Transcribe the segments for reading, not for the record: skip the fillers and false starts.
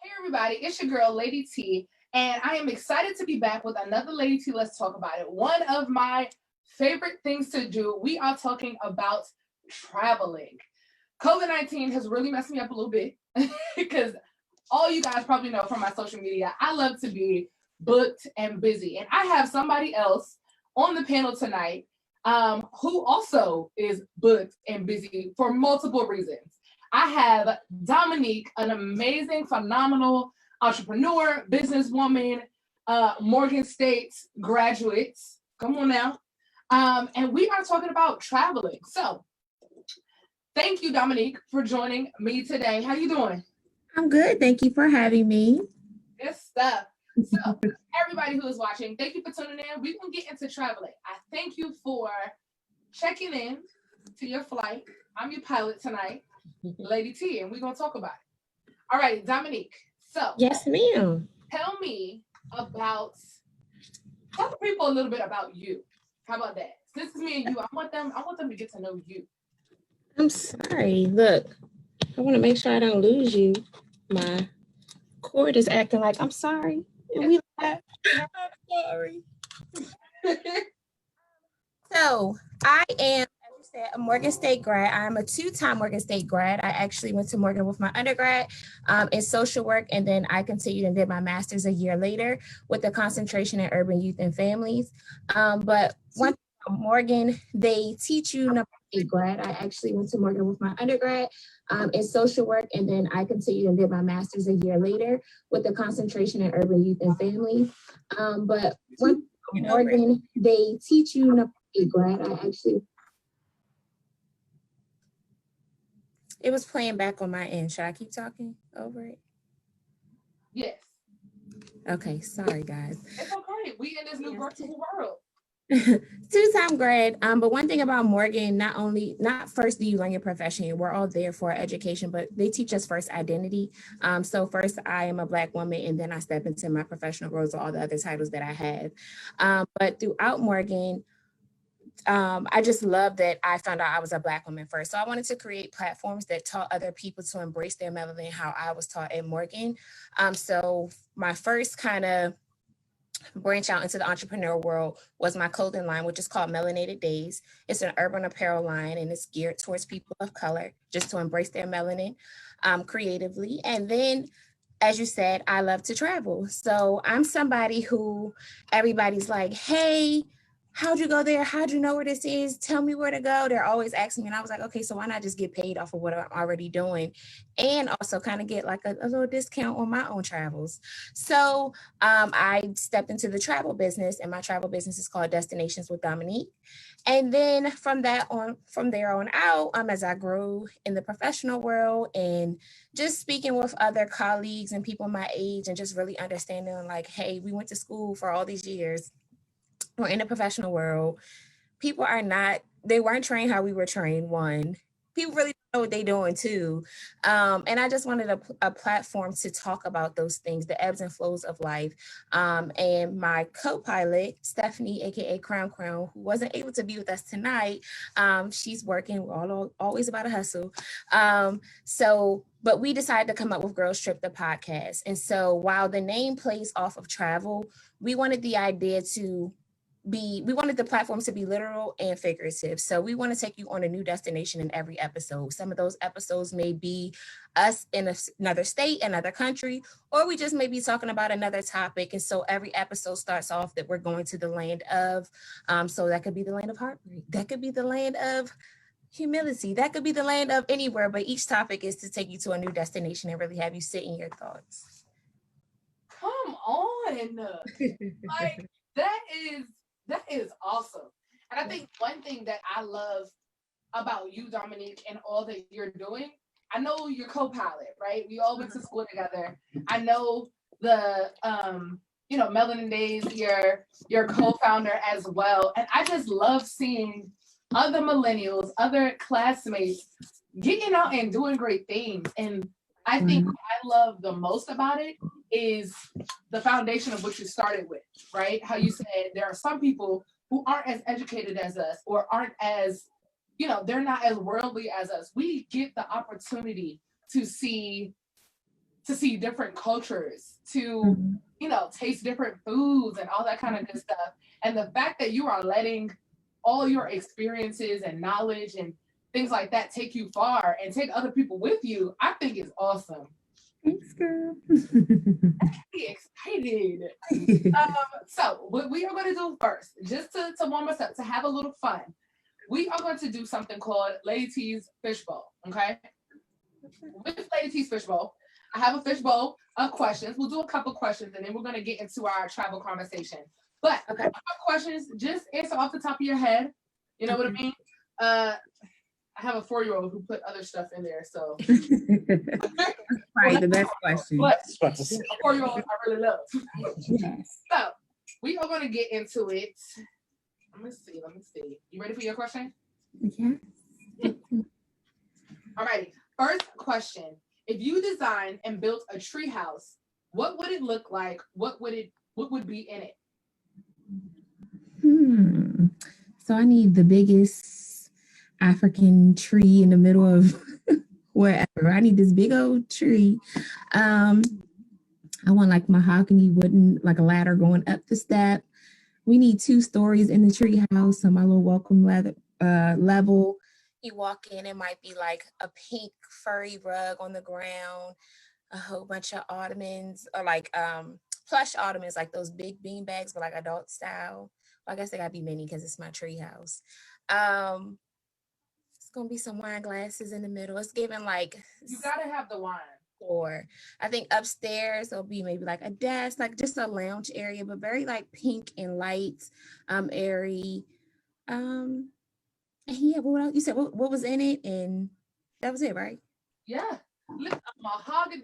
Hey everybody, it's your girl LadyT, and I am excited to be back with another LadyT. Let's talk about it. One of my favorite things to do. We are talking about traveling. COVID-19 has really messed me up a little bit because all you guys probably know from my social media, I love to be booked and busy, and I have somebody else on the panel tonight who also is booked and busy for multiple reasons. I have Dominique, an amazing, phenomenal entrepreneur, businesswoman, Morgan State graduate. Come on now. And we are talking about traveling. So thank you, Dominique, for joining me today. How you doing? I'm good. Thank you for having me. Good stuff. So everybody who is watching, thank you for tuning in. We're going to get into traveling. I thank you for checking in to your flight. I'm your pilot tonight. LadyT, and we're gonna talk about it. All right, Dominique. So yes, ma'am. Tell me tell the people a little bit about you. How about that? This is me and you. I want them to get to know you. I'm sorry. Look, I want to make sure I don't lose you. My cord is acting like I'm sorry. And we I'm sorry. So I am, as you said, a Morgan State grad. I'm a two-time Morgan State grad. I actually went to Morgan with my undergrad in social work, and then I continued and did my master's a year later with a concentration in urban youth and families. But one thing about Morgan, they teach you not a grad. I actually went to Morgan with my undergrad in social work, and then I continued and did my master's a year later with a concentration in urban youth and families. But one Morgan, they teach you not a grad. I actually. It was playing back on my end. Should I keep talking over it? Yes. Okay, sorry guys. It's okay. We in this new virtual world. Two-time grad. But one thing about Morgan, not first do you learn your profession, we're all there for education, but they teach us first identity. So first I am a Black woman, and then I step into my professional roles or all the other titles that I have. But throughout Morgan, I just love that I found out I was a Black woman first. So I wanted to create platforms that taught other people to embrace their melanin, how I was taught at Morgan. So my first kind of branch out into the entrepreneur world was my clothing line, which is called Melanated Days. It's an urban apparel line, and it's geared towards people of color, just to embrace their melanin creatively. And then, as you said, I love to travel. So I'm somebody who everybody's like, hey, how'd you go there? How'd you know where this is? Tell me where to go. They're always asking me. And I was like, okay, so why not just get paid off of what I'm already doing? And also kind of get like a little discount on my own travels. So I stepped into the travel business, and my travel business is called Destinations with Dominique. And then from there on out, as I grew in the professional world and just speaking with other colleagues and people my age, and just really understanding like, hey, we went to school for all these years. We're in the professional world. People they weren't trained how we were trained, one. People really don't know what they're doing, too. And I just wanted a platform to talk about those things, the ebbs and flows of life. And my co-pilot, Stephanie, aka Crown, who wasn't able to be with us tonight, she's working, we're always about a hustle. But we decided to come up with Girls Trip, the podcast. And so while the name plays off of travel, we wanted the platforms to be literal and figurative. So we want to take you on a new destination in every episode. Some of those episodes may be us in another state, another country, or we just may be talking about another topic. And so every episode starts off that we're going to the land of, so that could be the land of heartbreak. That could be the land of humility. That could be the land of anywhere, but each topic is to take you to a new destination and really have you sit in your thoughts. Come on. Like that is awesome. And I think one thing that I love about you, Dominique, and all that you're doing, I know you're co-pilot, right? We all went to school together. I know the Melanin Days, your co-founder as well. And I just love seeing other millennials, other classmates getting out and doing great things. And I think what I love the most about it is the foundation of what you started with, right? How you said there are some people who aren't as educated as us, or aren't as, they're not as worldly as us. We get the opportunity to see to see different cultures, to Mhm. taste different foods and all that kind of good stuff. And the fact that you are letting all your experiences and knowledge and things like that take you far and take other people with you, I think is awesome. Thanks, girl. Be excited. So what we are going to do first, just to warm us up, to have a little fun, we are going to do something called Lady T's Fishbowl. Okay. With Lady T's Fishbowl, I have a fishbowl of questions. We'll do a couple questions and then we're going to get into our travel conversation. But Okay. questions, just answer off the top of your head. You know what I mean? I have a 4-year-old who put other stuff in there, so Right, the best question. but a 4-year-old I really love. Yes. So we are going to get into it. Let me see. You ready for your question? Yeah. All righty. First question: if you designed and built a tree house, what would it look like? What would be in it? So I need the biggest African tree in the middle of wherever. I need this big old tree. I want like mahogany wooden, like a ladder going up the step. We need 2 stories in the tree house. So my little welcome level. You walk in, it might be like a pink furry rug on the ground, a whole bunch of ottomans, or like plush ottomans, like those big bean bags, but like adult style. Well, I guess they gotta be mini because it's my tree house. It's gonna be some wine glasses in the middle. It's giving like You gotta have the wine. or I think upstairs will be maybe like a desk, like just a lounge area, but very like pink and light, airy. Um, and yeah, what else? You said what was in it, and that was it, right? Yeah. Look,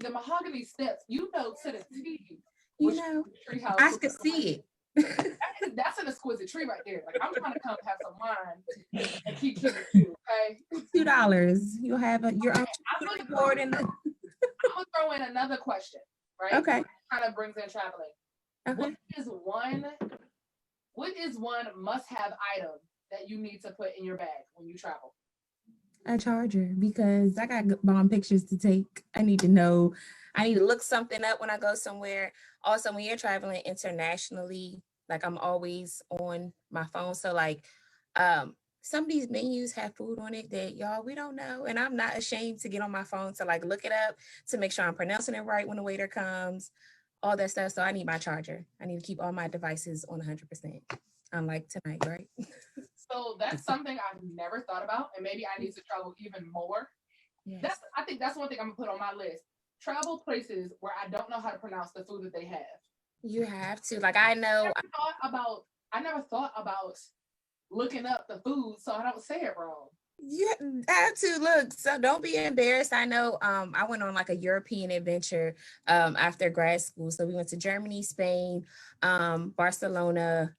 the mahogany steps, to the T. You Which know, tree house? I could see it. That's an exquisite tree right there. Like I'm trying to come have some wine and keep with you, okay? $2. You'll have your own board in the. I'm gonna throw in another question, right? Okay. Kind of brings in traveling. Okay. What is one must-have item that you need to put in your bag when you travel? A charger, because I got bomb pictures to take. I need to know. I need to look something up when I go somewhere. Also, when you're traveling internationally, like I'm always on my phone. So like some of these menus have food on it that y'all we don't know. And I'm not ashamed to get on my phone to like look it up to make sure I'm pronouncing it right when the waiter comes, all that stuff. So I need my charger. I need to keep all my devices on 100%. Unlike tonight, right? So that's something I've never thought about, and maybe I need to travel even more. Yes. I think that's one thing I'm gonna put on my list. Travel places where I don't know how to pronounce the food that they have. You have to. Like I know I never thought about looking up the food so I don't say it wrong. you have to look. So don't be embarrassed. I know I went on like a European adventure after grad school. So we went to Germany, Spain, Barcelona,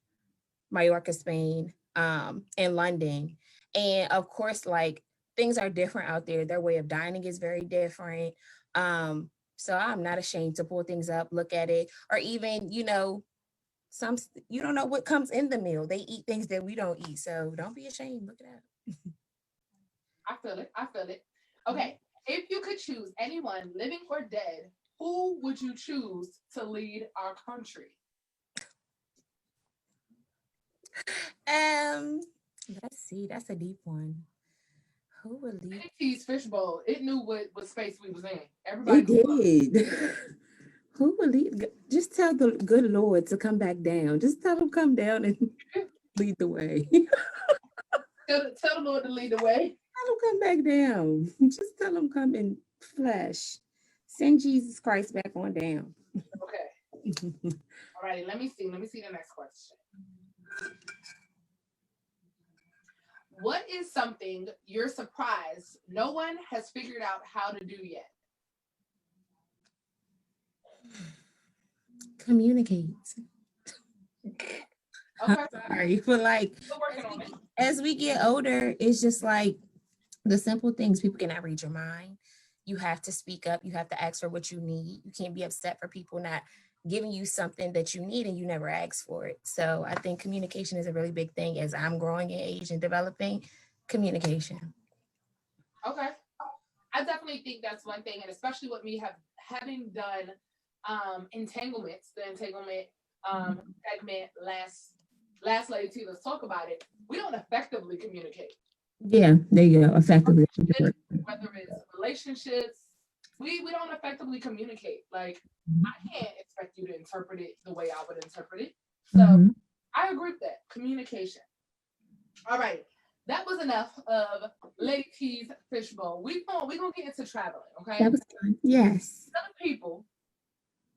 Mallorca, Spain, and London. And of course, like things are different out there. Their way of dining is very different. So I'm not ashamed to pull things up, look at it, or even, some you don't know what comes in the meal. They eat things that we don't eat. So don't be ashamed. Look it up. I feel it. Okay. If you could choose anyone, living or dead, who would you choose to lead our country? Let's see. That's a deep one. Who would lead? LadyT's fishbowl. It knew what space we was in. It did. Who would lead? Just tell the good Lord to come back down. Just tell him come down and lead the way. Tell the Lord to lead the way. Tell him come back down. Just tell him come in flesh. Send Jesus Christ back on down. Okay. All righty. Let me see the next question. What is something you're surprised no one has figured out how to do yet? Communicate. Okay. I'm sorry, but like as we get older, it's just like the simple things. People cannot read your mind. You have to speak up. You have to ask for what you need. You can't be upset for people not giving you something that you need and you never asked for it. So I think communication is a really big thing as I'm growing in age and developing communication. Okay. I definitely think that's one thing, and especially with me having done entanglements, the entanglement segment last Lady T, let's talk about it. We don't effectively communicate. Yeah, there you go. Effectively. Whether it's relationships, we don't effectively communicate. Like I can't expect you to interpret it the way I would interpret it. So I agree with that. Communication. All right. That was enough of Lady T's fishbowl. We gonna get into traveling, okay? That was fun. Yes. Other people,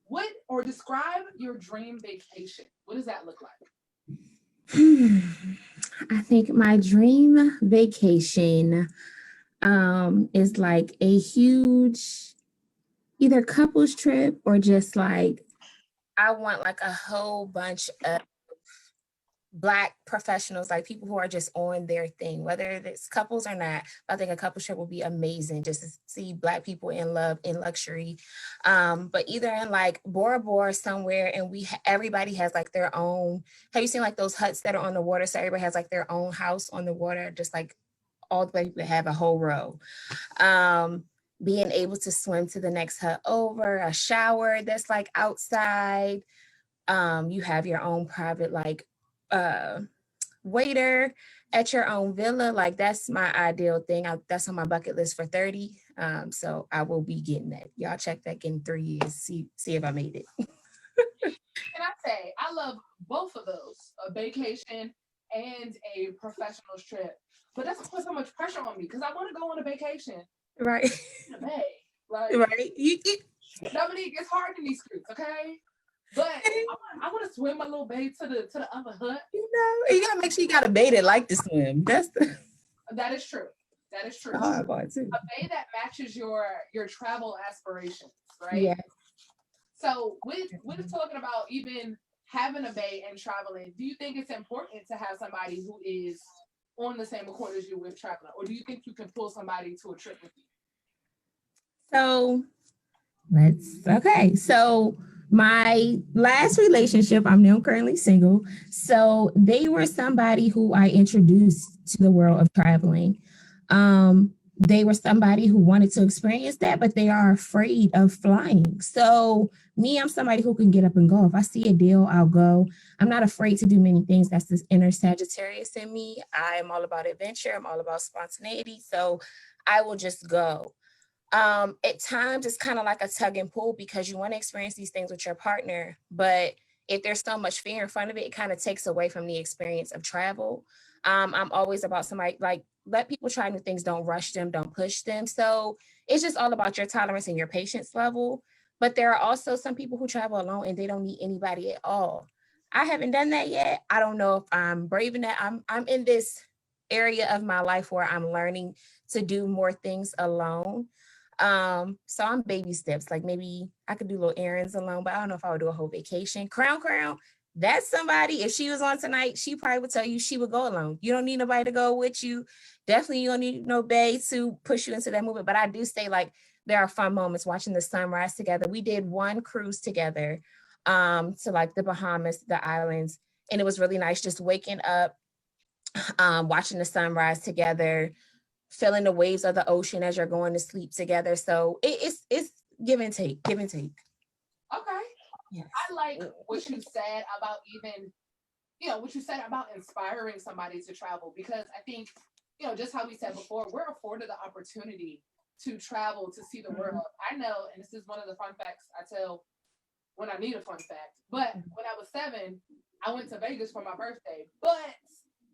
what or describe your dream vacation. What does that look like? I think my dream vacation is like a huge either couples trip or just like I want like a whole bunch of Black professionals, like people who are just on their thing, whether it's couples or not. I think a couple trip will be amazing just to see Black people in love, in luxury. But either in like Bora Bora somewhere, and everybody has like their own. Have you seen like those huts that are on the water? So everybody has like their own house on the water, just like all the people have a whole row. Being able to swim to the next hut over, a shower that's like outside. You have your own private like waiter at your own villa. Like that's my ideal thing. That's on my bucket list for 30. So I will be getting that. Y'all check that in 3 years. See if I made it. Can I say I love both of those, a vacation and a professional trip. But that's put so much pressure on me because I want to go on a vacation Right. in the Bay. Like Right. Dominique, it's hard in these streets, okay? But I want to swim a little bay to the other hut. You gotta make sure you got a bay that like to swim. That is true. That is true. hard part too. A bay that matches your travel aspirations, right? Yeah. So with talking about even having a bay and traveling, do you think it's important to have somebody who is on the same accord as you with traveling, or do you think you can pull somebody to a trip with you? So So my last relationship, I'm now currently single. So they were somebody who I introduced to the world of traveling. They were somebody who wanted to experience that, but they are afraid of flying. So me, I'm somebody who can get up and go. If I see a deal, I'll go. I'm not afraid to do many things. That's this inner Sagittarius in me. I'm all about adventure. I'm all about spontaneity. So I will just go. At times it's kind of like a tug and pull because you want to experience these things with your partner, but if there's so much fear in front of it, it kind of takes away from the experience of travel. I'm always about somebody like let people try new things, don't rush them, don't push them. So it's just all about your tolerance and your patience level. But there are also some people who travel alone and they don't need anybody at all. I haven't done that yet. I don't know if I'm brave enough. I'm in this area of my life where I'm learning to do more things alone. So I'm baby steps. Like maybe I could do little errands alone, but I don't know if I would do a whole vacation. Crown, that's somebody. If she was on tonight, she probably would tell you she would go alone. You don't need nobody to go with you. Definitely you don't need no bae to push you into that movement. But I do say like there are fun moments watching the sunrise together. We did one cruise together to like the Bahamas, the islands, and it was really nice just waking up, watching the sunrise together, feeling the waves of the ocean as you're going to sleep together. So it's give and take. Okay. Yes. I like what you said about even, what you said about inspiring somebody to travel, because I think, just how we said before, we're afforded the opportunity to travel, to see the world. I know, and this is one of the fun facts I tell when I need a fun fact, but when I was 7, I went to Vegas for my birthday, but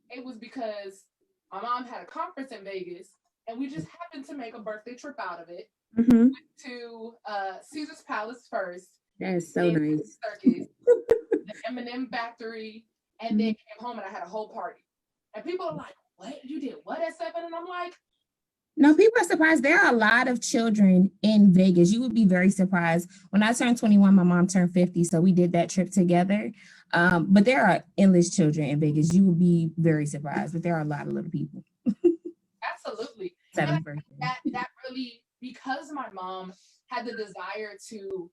it was because my mom had a conference in Vegas, and we just happened to make a birthday trip out of it. Went to Caesar's Palace first. That is so nice. Circus, the M&M factory, and then came home and I had a whole party. And people are like, "What? You did what at 7?" And I'm like, no, people are surprised. There are a lot of children in Vegas. You would be very surprised. When I turned 21, my mom turned 50, so we did that trip together. But there are endless children in Vegas. You would be very surprised, but there are a lot of little people. Absolutely. That really, because my mom had the desire to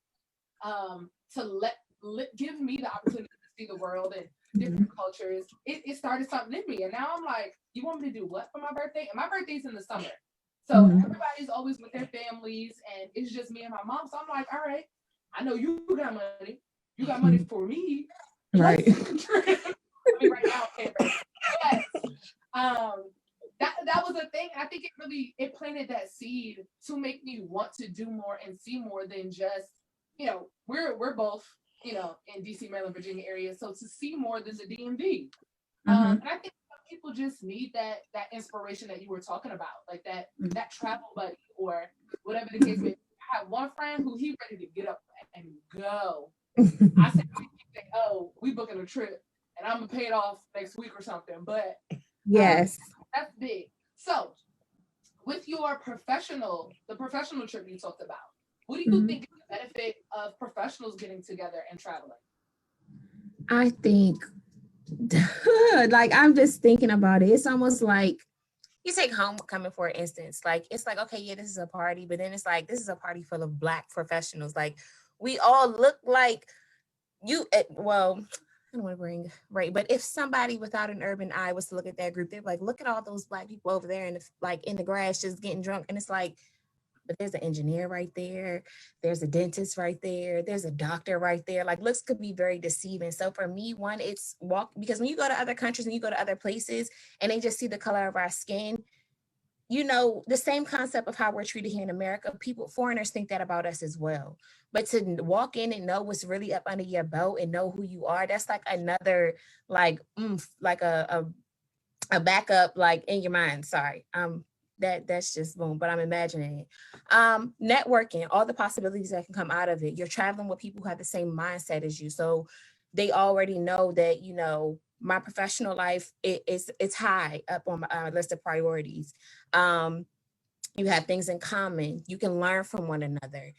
give me the opportunity to see the world and different cultures, it started something in me. And now I'm like, you want me to do what for my birthday? And my birthday's in the summer. So everybody's always with their families, and it's just me and my mom. So I'm like, all right, I know you got money. You got money for me. Right. I mean, right now, okay, but that was a thing. I think it planted that seed to make me want to do more and see more than just, we're both, in DC, Maryland, Virginia area. So to see more than the DMV. And I think some people just need that inspiration that you were talking about, like that travel buddy or whatever the case may be. I have one friend who he ready to get up and go. I said, oh, we booking a trip and I'm gonna pay it off next week or something. But yes, that's big. So with your the professional trip you talked about, what do you think is the benefit of professionals getting together and traveling? I think like I'm just thinking about it. It's almost like you take homecoming for instance. Like it's like, okay, yeah, this is a party, but then it's like this is a party full of Black professionals. Like we all look like well, I don't want to bring right, but if somebody without an urban eye was to look at that group, they'd be like, look at all those Black people over there in the grass just getting drunk. And it's like, but there's an engineer right there, there's a dentist right there, there's a doctor right there. Like looks could be very deceiving. So for me, one, it's because when you go to other countries and you go to other places and they just see the color of our skin, the same concept of how we're treated here in America, foreigners think that about us as well. But to walk in and know what's really up under your belt and know who you are, that's like another like like a backup like in your mind. Sorry. That's just boom, but I'm imagining it. Networking, all the possibilities that can come out of it. You're traveling with people who have the same mindset as you. So they already know that, my professional life it's high up on my list of priorities. You have things in common. You can learn from one another.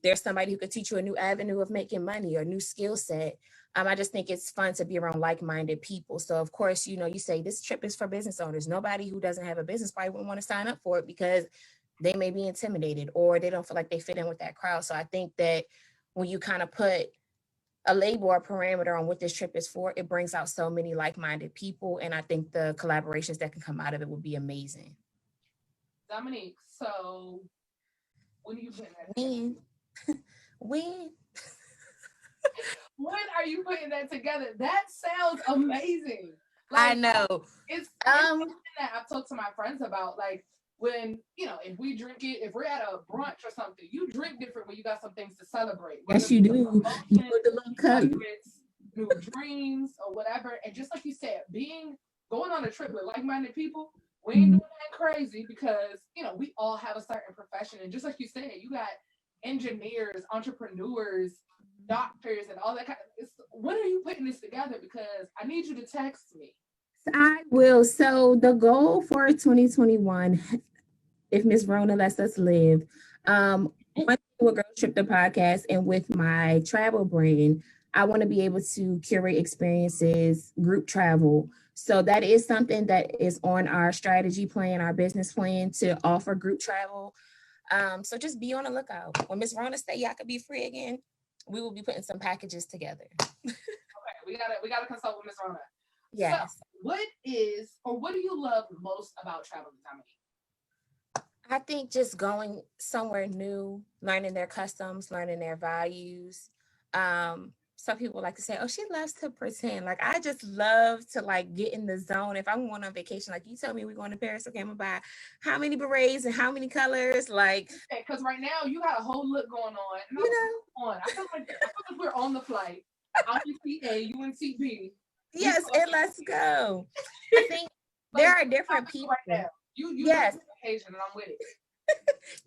There's somebody who could teach you a new avenue of making money or a new skill set. I just think it's fun to be around like-minded people. So of course, you say this trip is for business owners. Nobody who doesn't have a business probably wouldn't want to sign up for it because they may be intimidated or they don't feel like they fit in with that crowd. So I think that when you kind of put a label or parameter on what this trip is for, it brings out so many like-minded people. And I think the collaborations that can come out of it would be amazing. Dominique, so when are you putting that together? When? When are you putting that together? That sounds amazing. Like, I know. It's something that I've talked to my friends about. Like when, if we drink it, if we're at a brunch or something, you drink different when you got some things to celebrate. Yes, you do. You put the little cup. New dreams or whatever. And just like you said, going on a trip with like-minded people, we ain't doing that crazy because, we all have a certain profession. And just like you said, you got engineers, entrepreneurs, doctors, and all that kind of. When are you putting this together? Because I need you to text me. I will. So the goal for 2021, if Miss Rona lets us live, one Girl Trip the podcast, and with my travel brand, I want to be able to curate experiences, group travel. So that is something that is on our strategy plan, our business plan to offer group travel. So just be on the lookout. When Miss Rona say y'all could be free again, we will be putting some packages together. Okay, we gotta consult with Miss Rona. Yes. So, what do you love most about traveling, Dominique? I think just going somewhere new, learning their customs, learning their values. Some people like to say, oh, she loves to pretend. Like, I just love to get in the zone. If I'm going on vacation, like you tell me we're going to Paris, okay, I'm gonna buy how many berets and how many colors, because right now you got a whole look going on. And I feel like we're on the flight. I'm in seat A, you in seat B. Yes, and let's go. I think there are different people. Right now. You yes. Occasion and I'm with it.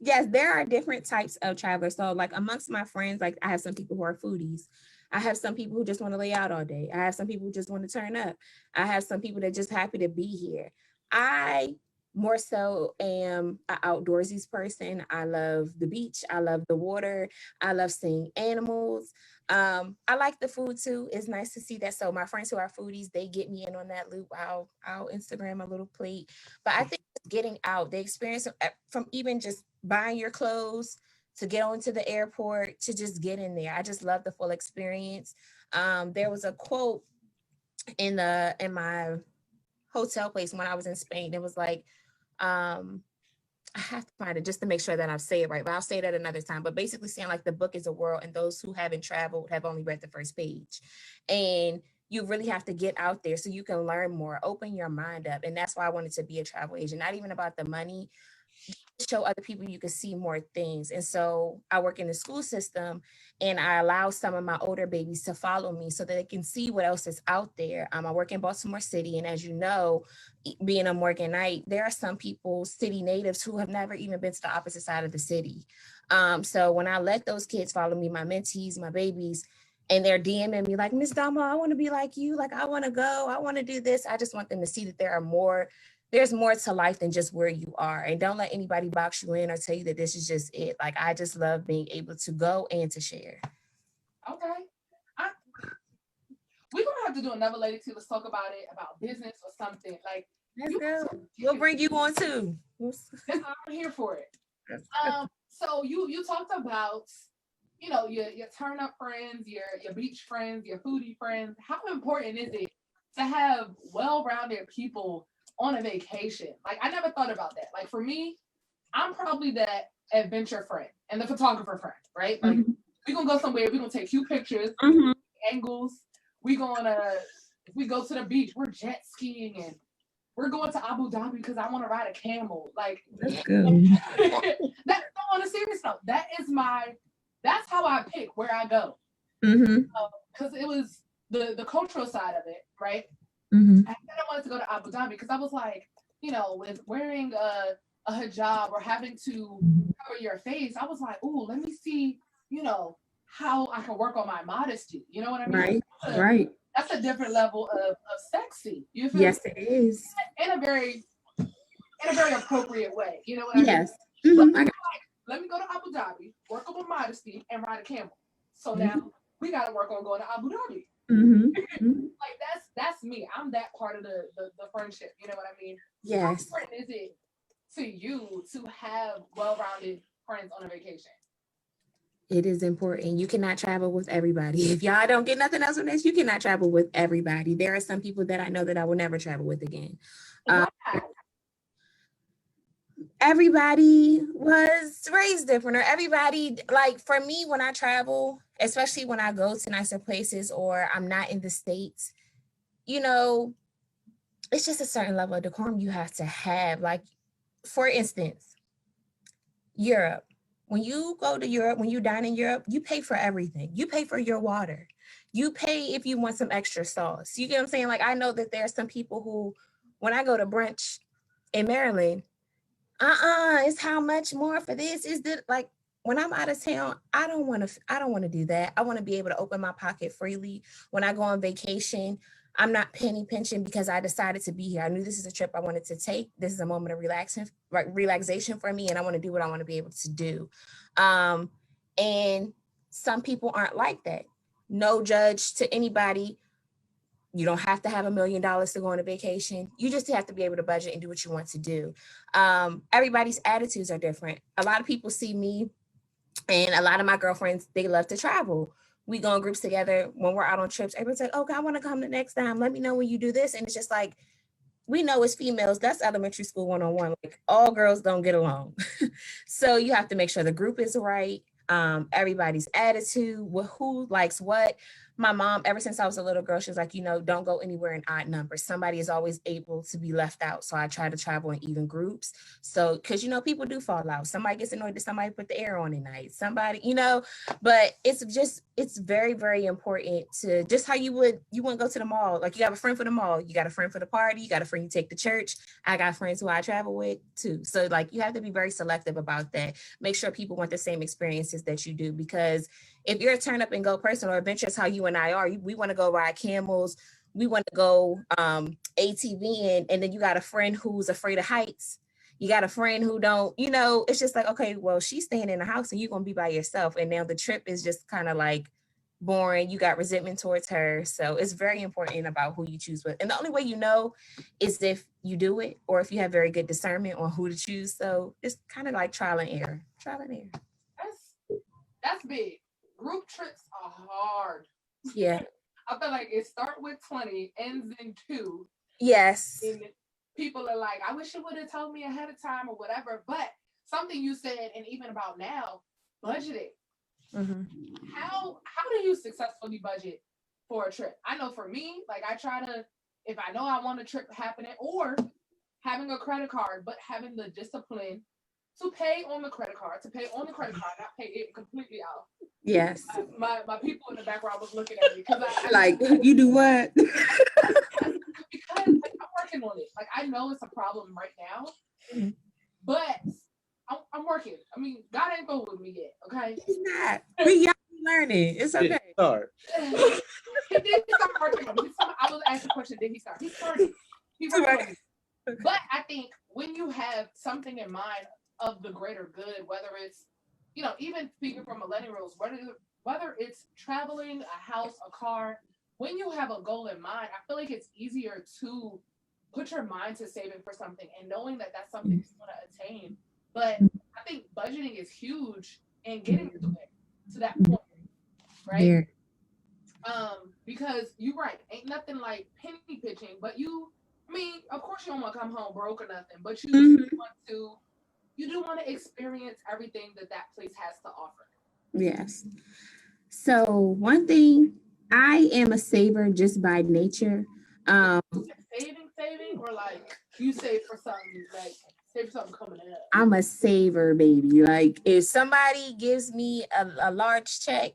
Yes, there are different types of travelers. So amongst my friends, I have some people who are foodies. I have some people who just want to lay out all day. I have some people who just want to turn up. I have some people that just happy to be here. I more so am an outdoorsy person. I love the beach. I love the water. I love seeing animals. I like the food too. It's nice to see that. So my friends who are foodies, they get me in on that loop. I'll Instagram a little plate. But I think getting out, the experience from even just buying your clothes to get onto the airport to just get in there. I just love the full experience. There was a quote in my hotel place when I was in Spain. It was like, I have to find it just to make sure that I say it right, but I'll say that another time. But basically saying like the book is a world and those who haven't traveled have only read the first page. And you really have to get out there so you can learn more, open your mind up. And that's why I wanted to be a travel agent, not even about the money, show other people you can see more things. And so I work in the school system and I allow some of my older babies to follow me so that they can see what else is out there. I work in Baltimore City. And as you know, being a Morganite, there are some people, city natives, who have never even been to the opposite side of the city. So when I let those kids follow me, my mentees, my babies, and they're DMing me like, Miss Dama, I want to be like you. Like, I want to go. I want to do this. I just want them to see that there's more to life than just where you are. And don't let anybody box you in or tell you that this is just it. Like, I just love being able to go and to share. Okay. We're going to have to do another Lady T. Let's talk about it, about business or something. Like, Let's go. We'll bring you on too. I'm here for it. So you talked about, you know, your turn up friends, your beach friends, your foodie friends. How important is it to have well-rounded people on a vacation? Like, I never thought about that. Like, for me, I'm probably that adventure friend and the photographer friend, right? Like, we're gonna go somewhere, we're gonna take cute pictures, angles. If we go to the beach, we're jet skiing and we're going to Abu Dhabi because I want to ride a camel. Like, let's go. That, on a serious note, that's how I pick where I go. Because it was the cultural side of it, right? I wanted to go to Abu Dhabi because I was like, you know, with wearing a hijab or having to cover your face, I was like, ooh, let me see, you know, how I can work on my modesty. You know what I mean? Right. That's a different level of sexy. You feel yes, me? It is. In a very appropriate way. You know what I yes. mean? But like, let me go to Abu Dhabi, work on my modesty, and ride a camel. So now we got to work on going to Abu Dhabi. Like, that's me. I'm that part of the friendship. You know what I mean? Yes. How important is it to you to have well-rounded friends on a vacation? It is important. You cannot travel with everybody. If y'all don't get nothing else from this, you cannot travel with everybody. There are some people that I know that I will never travel with again. Everybody was raised different, or everybody, like for me, when I travel, especially when I go to nicer places or I'm not in the States, you know, it's just a certain level of decorum you have to have. Like, for instance, Europe. When you go to Europe, when you dine in Europe, you pay for everything. You pay for your water. You pay if you want some extra sauce. You get what I'm saying? Like, I know that there are some people who, when I go to brunch in Maryland, it's how much more for this? Is that like, when I'm out of town, I don't want to do that. I want to be able to open my pocket freely. When I go on vacation, I'm not penny pinching because I decided to be here. I knew this is a trip I wanted to take. This is a moment of relaxation for me, and I want to do what I want to be able to do. And some people aren't like that. No judge to anybody. You don't have to have $1 million to go on a vacation. You just have to be able to budget and do what you want to do. Everybody's attitudes are different. A lot of people see me, and a lot of my girlfriends, they love to travel. We go in groups together when we're out on trips. Everybody's like, okay, I want to come the next time. Let me know when you do this. And it's just like, we know as females, that's elementary school 101. Like, all girls don't get along. So you have to make sure the group is right. Everybody's attitude, who likes what. My mom, ever since I was a little girl, she was like, you know, don't go anywhere in odd numbers. Somebody is always able to be left out. So I try to travel in even groups. So, because, you know, people do fall out. Somebody gets annoyed that somebody put the air on at night. Somebody, you know, but it's very, very important to just how you wouldn't go to the mall. Like, you have a friend for the mall. You got a friend for the party. You got a friend you take to church. I got friends who I travel with too. So, like, you have to be very selective about that. Make sure people want the same experiences that you do, because if you're a turn up and go person or adventurous, how you and I are, we want to go ride camels, we want to go ATV, and then you got a friend who's afraid of heights. You got a friend who don't, you know, it's just like, okay, well, she's staying in the house and you're going to be by yourself. And now the trip is just kind of like boring. You got resentment towards her. So it's very important about who you choose with. And the only way you know is if you do it, or if you have very good discernment on who to choose. So it's kind of like trial and error. That's big. Group trips are hard. Yeah. I feel like it starts with 20, ends in 2. Yes. And people are like, I wish you would have told me ahead of time or whatever. But something you said, and even about now, budgeting. Mm-hmm. How do you successfully budget for a trip? I know for me, like I try to, if I know I want a trip happening, or having a credit card, but having the discipline to pay on the credit card, not pay it completely out. Yes. My people in the background was looking at me because I Like, you do what? because like, I'm working on it. Like I know it's a problem right now, but I'm working. I mean, God ain't through with me yet. Okay, He's not. We young learning. It's okay. Start. he did start working on me. I was asking the question, did he start? He started. He worked on it. But I think when you have something in mind of the greater good, whether it's, even speaking from millennials, whether it's traveling, a house, a car, when you have a goal in mind, I feel like it's easier to put your mind to saving for something and knowing that that's something you want to attain. But I think budgeting is huge in getting to that point, right? Yeah. Because you're right, ain't nothing like penny pitching, but of course you don't want to come home broke or nothing, but you do want to experience everything that place has to offer. Yes. So one thing, I am a saver just by nature. Saving, or like you save for something, like save for something coming up. I'm a saver, baby. Like if somebody gives me a large check,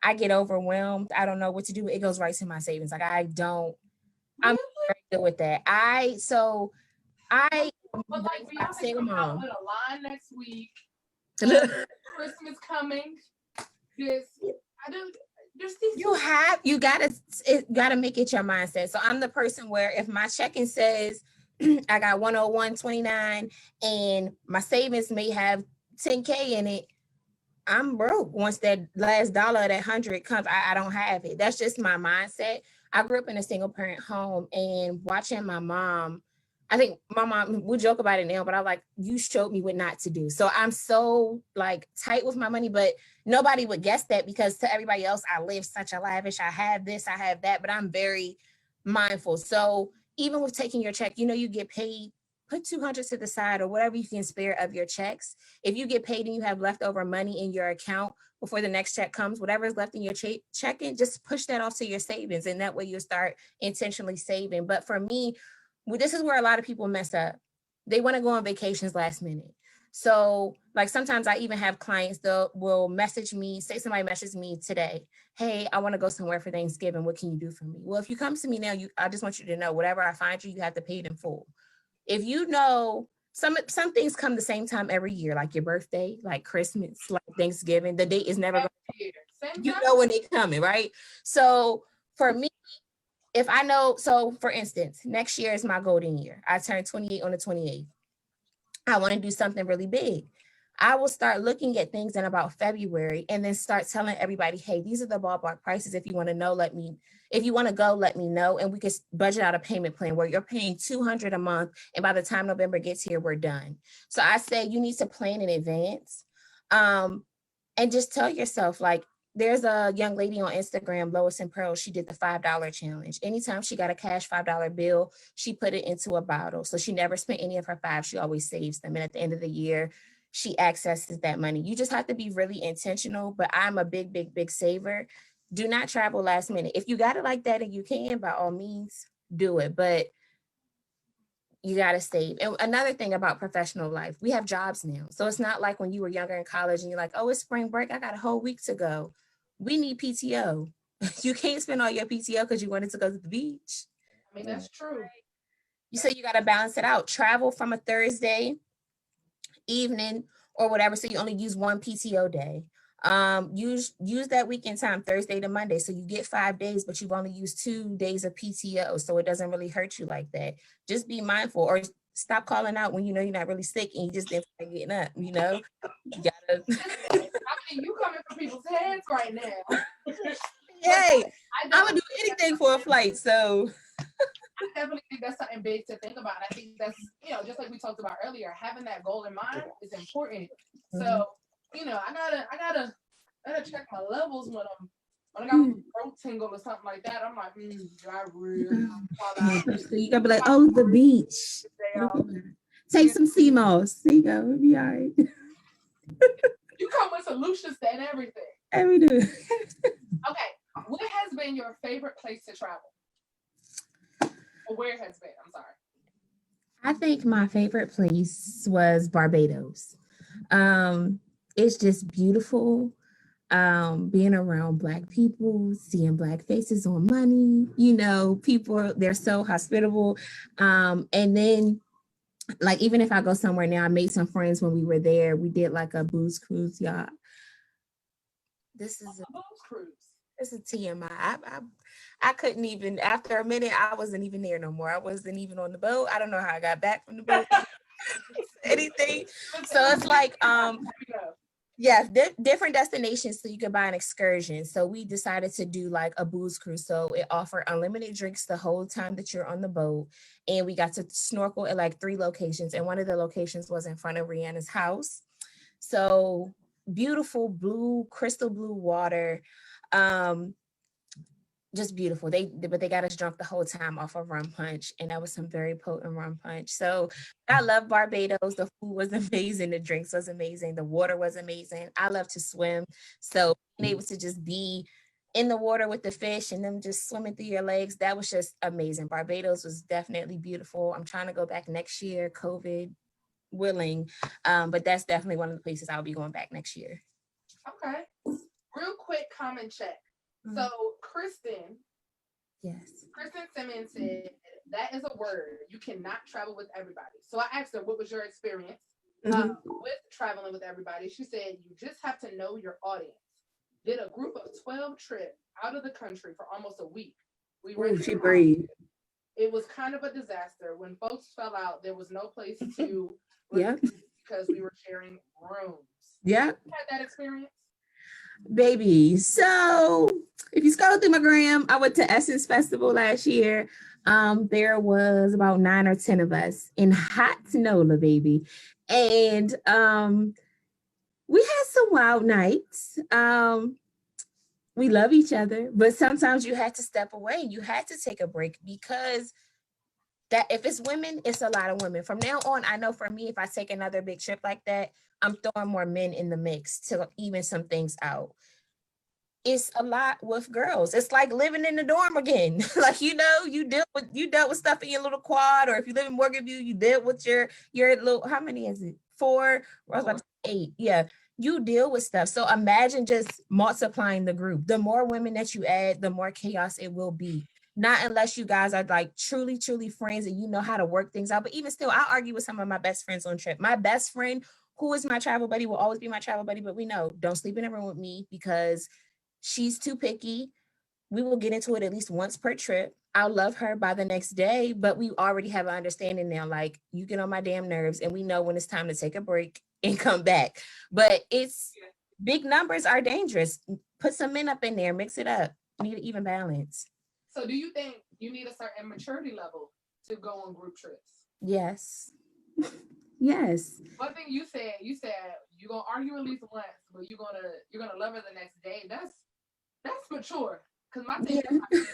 I get overwhelmed. I don't know what to do. It goes right to my savings. Like I'm very good with that. But like Beyonce coming out with a line next week. Christmas coming. You gotta make it your mindset. So I'm the person where if my checking says I got 101.29 and my savings may have 10K in it, I'm broke. Once that last dollar of that 100 comes, I don't have it. That's just my mindset. I grew up in a single parent home, and watching my mom, I think my mom, we joke about it now, but I'm like, you showed me what not to do. So I'm so like tight with my money, but nobody would guess that because to everybody else, I live such a lavish, I have this, I have that, but I'm very mindful. So even with taking your check, you get paid, put 200 to the side or whatever you can spare of your checks. If you get paid and you have leftover money in your account before the next check comes, whatever is left in your check-in, just push that off to your savings. And that way you'll start intentionally saving. But for me, this is where a lot of people mess up. They want to go on vacations last minute. So like sometimes I even have clients that will message me, say somebody messaged me today, hey, I want to go somewhere for Thanksgiving. What can you do for me? Well, if you come to me now, I just want you to know whatever I find you, you have to pay it in full. If you know some things come the same time every year, like your birthday, like Christmas, like Thanksgiving, the date is never going to, you know when they coming, right? So for me, if I know, so for instance, next year is my golden year. I turn 28 on the 28th. I want to do something really big. I will start looking at things in about February and then start telling everybody, hey, these are the ballpark prices. If you want to know, if you want to go, let me know. And we can budget out a payment plan where you're paying $200 a month. And by the time November gets here, we're done. So I say you need to plan in advance. And just tell yourself, like, there's a young lady on Instagram, Lois and Pearl. She did the $5 challenge. Anytime she got a cash $5 bill, she put it into a bottle. So she never spent any of her $5. She always saves them. And at the end of the year, she accesses that money. You just have to be really intentional, but I'm a big, big, big saver. Do not travel last minute. If you got it like that and you can, by all means, do it. But you got to save. And another thing about professional life, we have jobs now. So it's not like when you were younger in college and you're like, oh, it's spring break. I got a whole week to go. We need PTO. You can't spend all your PTO because you wanted to go to the beach. I mean, that's true. You say you got to balance it out. Travel from a Thursday evening or whatever, so you only use one PTO day. Use that weekend time, Thursday to Monday, so you get 5 days, but you've only used 2 days of PTO, so it doesn't really hurt you like that. Just be mindful, or stop calling out when you know you're not really sick and you just didn't feel like getting up. You gotta. I mean, you coming for people's heads right now. Hey, I would do anything for a flight, so. I definitely think that's something big to think about. I think that's, just like we talked about earlier, having that goal in mind is important. So, I gotta check my levels when I got a throat tingle or something like that. I'm like, do I really? So you gotta be like, oh, the beach. Take some sea moss. There you go. It'll be all right. You come with solutions to everything. And we do. Okay. What has been your favorite place to travel? Or where has been? I'm sorry. I think my favorite place was Barbados. It's just beautiful. Being around Black people, seeing Black faces on money, people, they're so hospitable. And then like, even if I go somewhere now, I made some friends when we were there. We did like a booze cruise, y'all. This is A booze cruise. This is TMI. I couldn't even, after a minute, I wasn't even there no more. I wasn't even on the boat. I don't know how I got back from the boat. Anything. So it's like, yeah, different destinations so you can buy an excursion. So we decided to do like a booze cruise. So it offered unlimited drinks the whole time that you're on the boat. And we got to snorkel at like 3 locations. And one of the locations was in front of Rihanna's house. So beautiful blue, crystal blue water. Just beautiful. But they got us drunk the whole time off of rum punch, and that was some very potent rum punch. So I love Barbados. The food was amazing, the drinks was amazing, the water was amazing. I love to swim, so being able to just be in the water with the fish and them just swimming through your legs, that was just amazing. Barbados was definitely beautiful. I'm trying to go back next year, COVID willing, but that's definitely one of the places I'll be going back next year. Okay. Real quick comment check. So Kristen Simmons said that is a word. You cannot travel with everybody. So I asked her, what was your experience with traveling with everybody? She said, you just have to know your audience. Did a group of 12 trip out of the country for almost a week. She breathed. It was kind of a disaster. When folks fell out, there was no place to because we were sharing rooms. Yeah. You had that experience? Baby, so if you scroll through my gram, I went to Essence Festival last year. There was about 9 or 10 of us in hot Nola, baby. And we had some wild nights. We love each other, but sometimes you had to step away. You had to take a break because that if it's women, it's a lot of women. From now on, I know for me, if I take another big trip like that, I'm throwing more men in the mix to even some things out. It's a lot with girls. It's like living in the dorm again. Like, you dealt with stuff in your little quad, or if you live in Morgan View, you dealt with your little, how many is it? 4? I was about to say 8. Yeah. You deal with stuff. So imagine just multiplying the group. The more women that you add, the more chaos it will be. Not unless you guys are like truly, truly friends and you know how to work things out. But even still, I argue with some of my best friends on trip. My best friend, who is my travel buddy, will always be my travel buddy. But we know, don't sleep in a room with me because she's too picky. We will get into it at least once per trip. I'll love her by the next day, but we already have an understanding now. Like, you get on my damn nerves, and we know when it's time to take a break and come back. But it's big numbers are dangerous. Put some men up in there, mix it up. Need an even balance. So do you think you need a certain maturity level to go on group trips? Yes. Yes. One thing you said you're gonna argue at least once, but you're gonna love her the next day. That's mature. Because my thing is,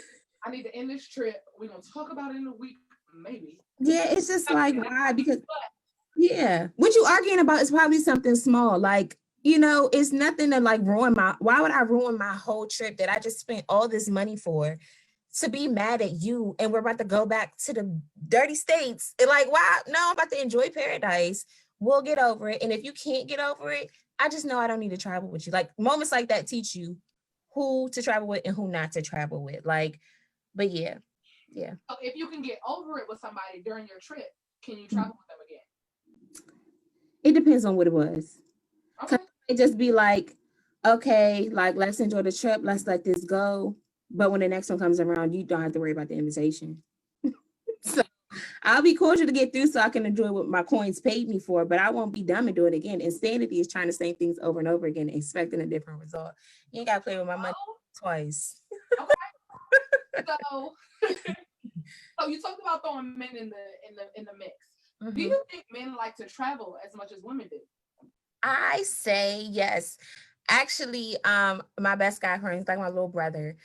I need to end this trip. We're gonna talk about it in a week, maybe. Yeah, it's just like, why? Because what you arguing about is probably something small. Like, it's nothing to like why would I ruin my whole trip that I just spent all this money for to be mad at you, and we're about to go back to the dirty states? And like, why? No, I'm about to enjoy paradise. We'll get over it. And if you can't get over it, I just know I don't need to travel with you. Like, moments like that teach you who to travel with and who not to travel with. Like, but yeah. So if you can get over it with somebody during your trip, can you travel with them again? It depends on what it was. Okay. It just be like, okay, like, let's enjoy the trip. Let's let this go. But when the next one comes around, you don't have to worry about the invitation. So I'll be cordial to get through so I can enjoy what my coins paid me for, but I won't be dumb and do it again. Insanity is trying the same things over and over again, expecting a different result. You ain't got to play with my money twice. Okay. So you talked about throwing men in the mix. Mm-hmm. Do you think men like to travel as much as women do? I say yes. Actually, my best guy friend, like my little brother,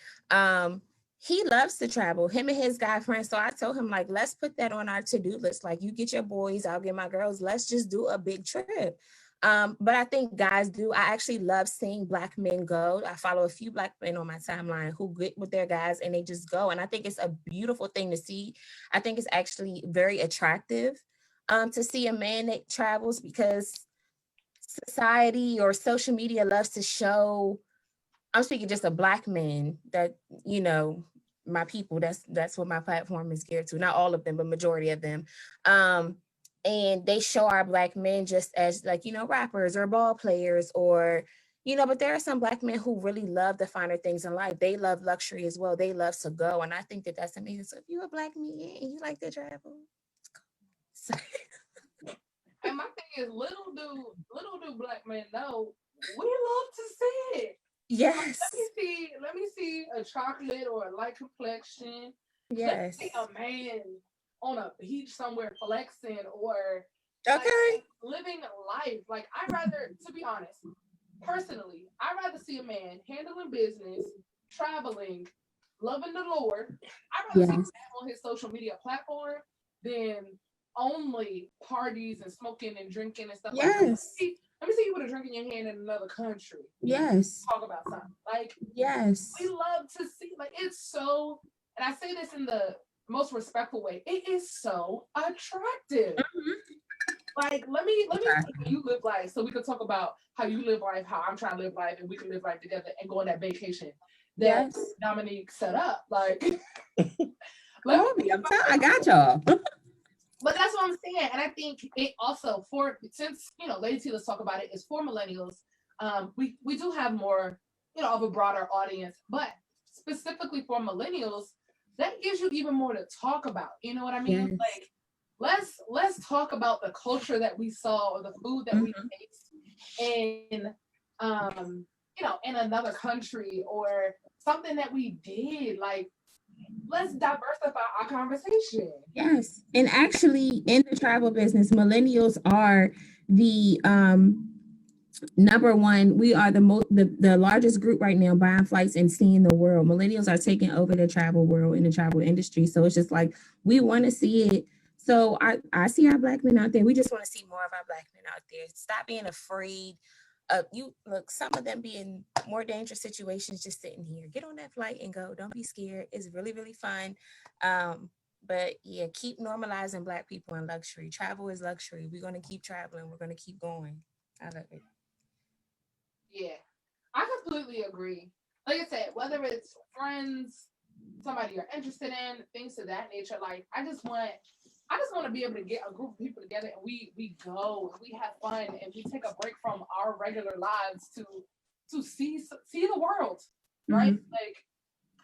he loves to travel, him and his guy friends. So I told him, like, let's put that on our to-do list. Like, you get your boys, I'll get my girls. Let's just do a big trip. But I think guys do. I actually love seeing Black men go. I follow a few Black men on my timeline who get with their guys and they just go. And I think it's a beautiful thing to see. I think it's actually very attractive to see a man that travels, because society or social media loves to show, I'm speaking just of Black men that, you know, my people, that's what my platform is geared to. Not all of them, but majority of them. Um, and they show our Black men just as, like, you know, rappers or ball players, or, you know, but there are some Black men who really love the finer things in life. They love luxury as well. They love to go. And I think that that's amazing. So if you're a Black man and you like to travel, so, And my thing is, little do Black men know, we love to see it. Like, yes, let me see a chocolate or a light complexion. Let me see yes. a man on a beach somewhere flexing, or like Okay. living life. Like, I rather, to be honest, personally, I'd rather see a man handling business, traveling, loving the Lord. I'd rather see Yes. that on his social media platform than only parties and smoking and drinking and stuff like that. Yes. Let me see you with a drink in your hand in another country. Yes. Talk about something. Like, we Yes. love to see, like, it's so, and I say this in the most respectful way, it is so attractive. Mhm. Like, let me see how you live life, so we could talk about how you live life, how I'm trying to live life, and we can live life together and go on that vacation that Yes. Dominique set up. Like, let me Call me. see about I it. got y'all. But that's what I'm saying. And I think it also, for, since, you know, Lady T, let's talk about it, is for millennials. We do have more, you know, of a broader audience, but specifically for millennials, that gives you even more to talk about. You know what I mean? Yes. Like, let's talk about the culture that we saw, or the food that we Mhm. taste in, you know, in another country, or something that we did. Like, let's diversify our conversation. Yes. And actually, in the travel business, millennials are the number one. We are the largest group right now buying flights and seeing the world. Millennials are taking over the travel world in the travel industry. So it's just like, we want to see it. So I see our Black men out there. We just want to see more of our Black men out there. Stop being afraid. You look, some of them be in more dangerous situations just sitting here. Get on that flight and go. Don't be scared. It's really, really fun. But yeah, keep normalizing Black people in luxury. Travel is luxury. We're gonna keep traveling. We're gonna keep going. I love it. Yeah, I completely agree. Like I said, whether it's friends, somebody you're interested in, things of that nature. Like, I just want to be able to get a group of people together, and we go and we have fun, and we take a break from our regular lives to see the world, right? Mhm. Like,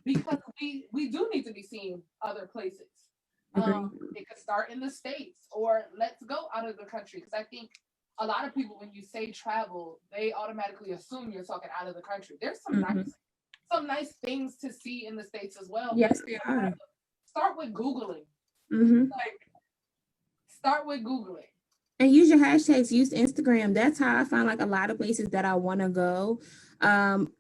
because we do need to be seeing other places. Agree. It could start in the States, or let's go out of the country. Because I think a lot of people, when you say travel, they automatically assume you're talking out of the country. There's Mhm. some nice things to see in the States as well, but Yes, they are. start with Googling. Mhm. Like, start with Googling. And use your hashtags. Use Instagram. That's how I find like a lot of places that I want to go. Um,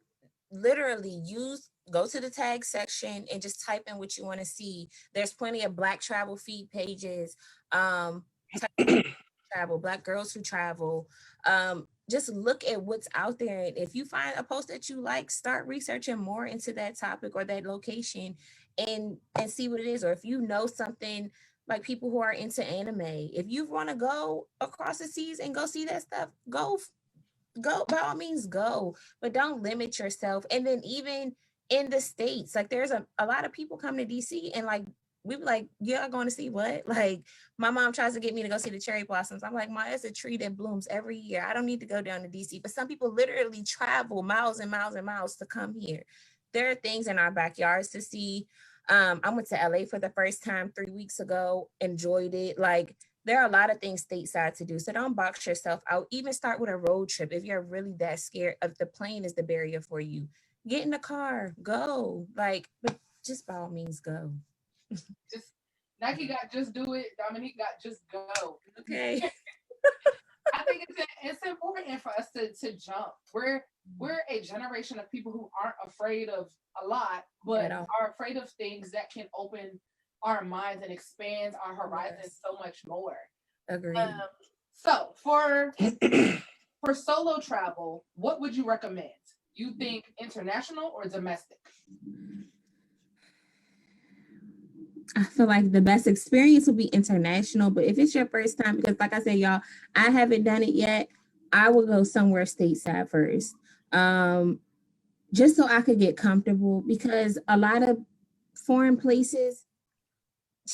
Literally use go to the tag section and just type in what you want to see. There's plenty of Black travel feed pages. Type travel, Black girls who travel. Just look at what's out there. And if you find a post that you like, start researching more into that topic or that location, and see what it is. Or if you know something, like people who are into anime, if you want to go across the seas and go see that stuff, go, by all means go, but don't limit yourself. And then even in the States, like there's a lot of people come to DC, and like we be like, yeah, going to see what? Like, my mom tries to get me to go see the cherry blossoms. I'm like, Ma, it's a tree that blooms every year. I don't need to go down to DC. But some people literally travel miles and miles and miles to come here. There are things in our backyards to see. I went to LA for the first time 3 weeks ago, enjoyed it. Like, there are a lot of things stateside to do. So don't box yourself out. Even start with a road trip. If you're really that scared, if the plane is the barrier for you, get in the car, go. Like, but just by all means, go. Just Nike got just do it. Dominique got just go. Okay. I think it's important for us to jump. We're a generation of people who aren't afraid of a lot, but are afraid of things that can open our minds and expand our horizons so much more. Agreed. So for solo travel, what would you recommend? You think international or domestic? I feel like the best experience will be international, but if it's your first time, because like I said, y'all, I haven't done it yet, I will go somewhere stateside first. Just so I could get comfortable, because a lot of foreign places,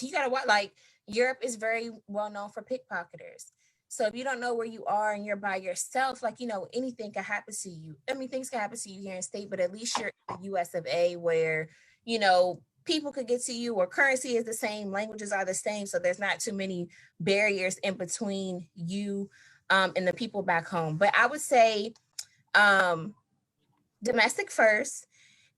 you gotta what, like Europe is very well known for pickpocketers. So if you don't know where you are and you're by yourself, like, anything can happen to you. I mean, things can happen to you here in state, but at least you're in the US of A, where, people could get to you, or currency is the same, languages are the same. So there's not too many barriers in between you and the people back home. But I would say domestic first,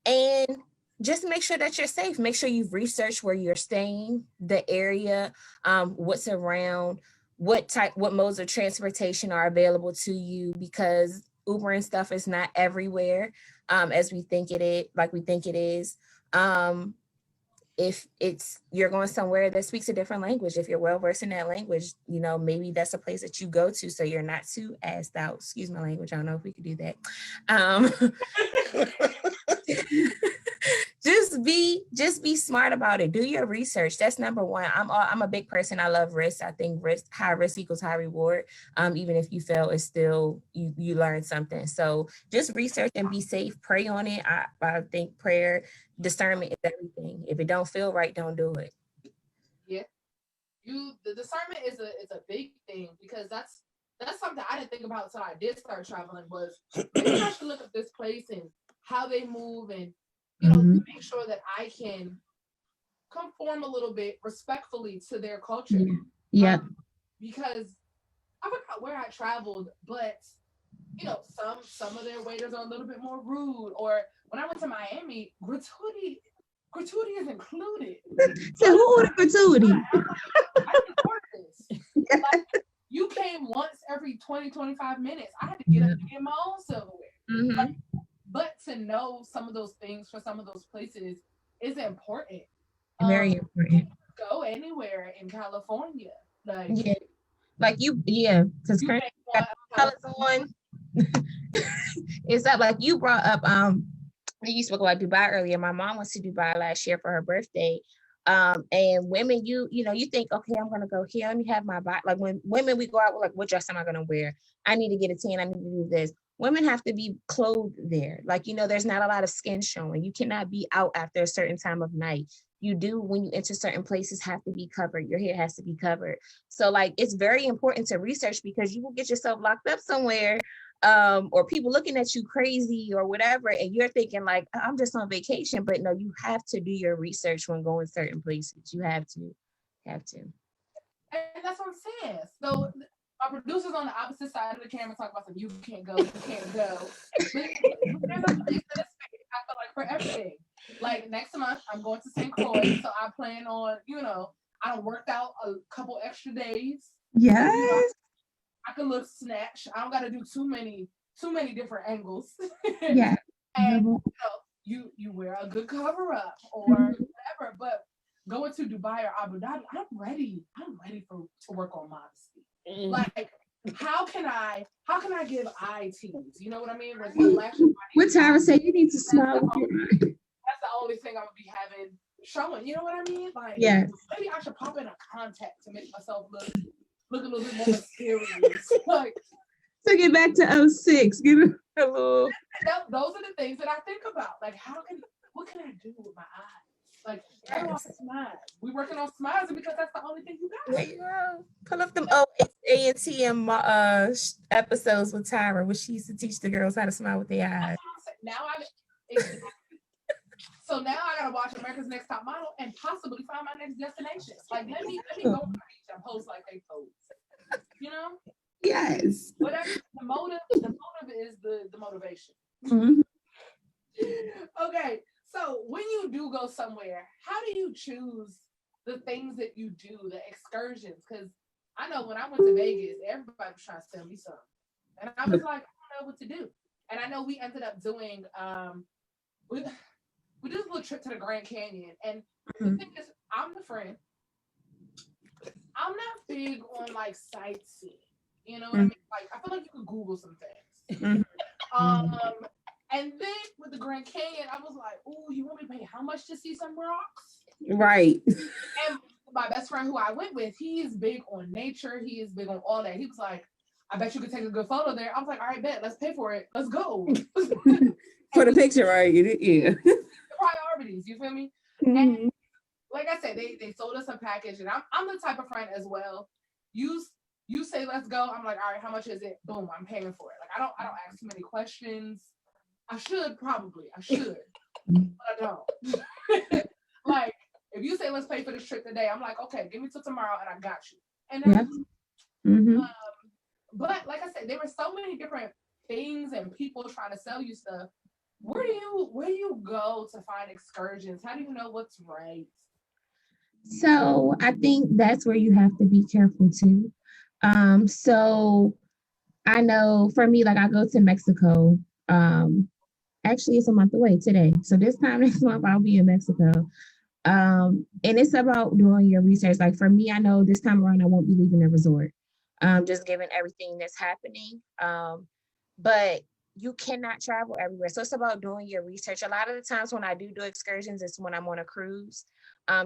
and just make sure that you're safe. Make sure you've researched where you're staying, the area, what's around, what modes of transportation are available to you, because Uber and stuff is not everywhere as we think it is. If you're going somewhere that speaks a different language, if you're well versed in that language, maybe that's a place that you go to, so you're not too assed out. Excuse my language. I don't know if we could do that. Just be smart about it. Do your research. That's number one. I'm a big person. I love risk. I think high risk equals high reward. Even if you fail, it's still you learn something. So just research and be safe. Pray on it. I think prayer, discernment is everything. If it don't feel right, don't do it. Yeah. The discernment is a big thing, because that's something I didn't think about until I did start traveling, was maybe I should look at this place and how they move, and make sure that I can conform a little bit respectfully to their culture. Yeah. Because I forgot where I traveled, but some of their waiters are a little bit more rude. Or when I went to Miami, gratuity is included. So who ordered gratuity? I didn't order this. Like, you came once every 20, 25 minutes. I had to get up and get my own silverware. But to know some of those things for some of those places is important. Very important. Go anywhere in California. Because on. It's that, like you brought up, you spoke about Dubai earlier. My mom went to Dubai last year for her birthday. And women, you think, okay, I'm gonna go here. Let me have my body. Like when women, we go out, we're like, what dress am I gonna wear? I need to get a tan. I need to do this. Women have to be clothed there. Like, there's not a lot of skin showing. You cannot be out after a certain time of night. You do, when you enter certain places, have to be covered. Your hair has to be covered. So like, it's very important to research, because you will get yourself locked up somewhere, or people looking at you crazy or whatever, and you're thinking like, I'm just on vacation. But no, you have to do your research when going certain places. You have to. And that's what I'm saying. So our producers on the opposite side of the camera talk about some, you can't go. But there's a place that is fake, I feel like, for everything. Like next month, I'm going to St. Croix, so I plan on, I worked out a couple extra days. Yes. I can look snatch. I don't got to do too many different angles. Yeah. And you wear a good cover up or whatever. But going to Dubai or Abu Dhabi, I'm ready to work on modesty. Like, how can I give eye tease? You know what I mean? Like, what Tyra said, you need to smile. That's the only thing I would be having showing. You know what I mean? Like, maybe I should pop in a contact to make myself look a little bit more mysterious. Like, took it back to 06. Give it a little. Those are the things that I think about. Like, what can I do with my eyes? Like, smiles. We working on smiles because that's the only thing you got. There you go. Pull up them A&T episodes with Tyra, where she used to teach the girls how to smile with their eyes. So now I gotta watch America's Next Top Model and possibly find my next destination. Like, let me go on the beach and pose like they pose. Yes. Whatever the motive is the motivation. Okay, so when you do go somewhere, how do you choose the things that you do, the excursions? Because I know when I went to Vegas, everybody was trying to sell me something. And I was like, I don't know what to do. And I know we ended up doing we, we did a little trip to the Grand Canyon. And the thing is, I'm the friend. I'm not big on like sightseeing. You know what I mean? Like I feel like you could Google some things. Um and then with the Grand Canyon, I was like, oh, you want me to pay how much to see some rocks? Right. And my best friend who I went with, he is big on nature. He is big on all that. He was like, I bet you could take a good photo there. I was like, all right, bet, let's pay for it. Let's go. For the picture, right? Yeah. Priorities, you feel me? Mm-hmm. And like I said, they sold us a package, and I'm the type of friend as well. You say let's go. I'm like, all right, how much is it? Boom, I'm paying for it. Like I don't ask too many questions. I should, but I don't. Like if you say let's pay for this trip today, I'm like, okay, give me till tomorrow, and I got you. And then, but like I said, there were so many different things and people trying to sell you stuff. Where do you go to find excursions? How do you know what's right? So I think that's where you have to be careful too. So I know for me, like I go to Mexico. Actually, it's a month away today. So this time next month, I'll be in Mexico. And it's about doing your research. Like for me, I know this time around, I won't be leaving the resort, just given everything that's happening. But you cannot travel everywhere. So it's about doing your research. A lot of the times when I do excursions, it's when I'm on a cruise.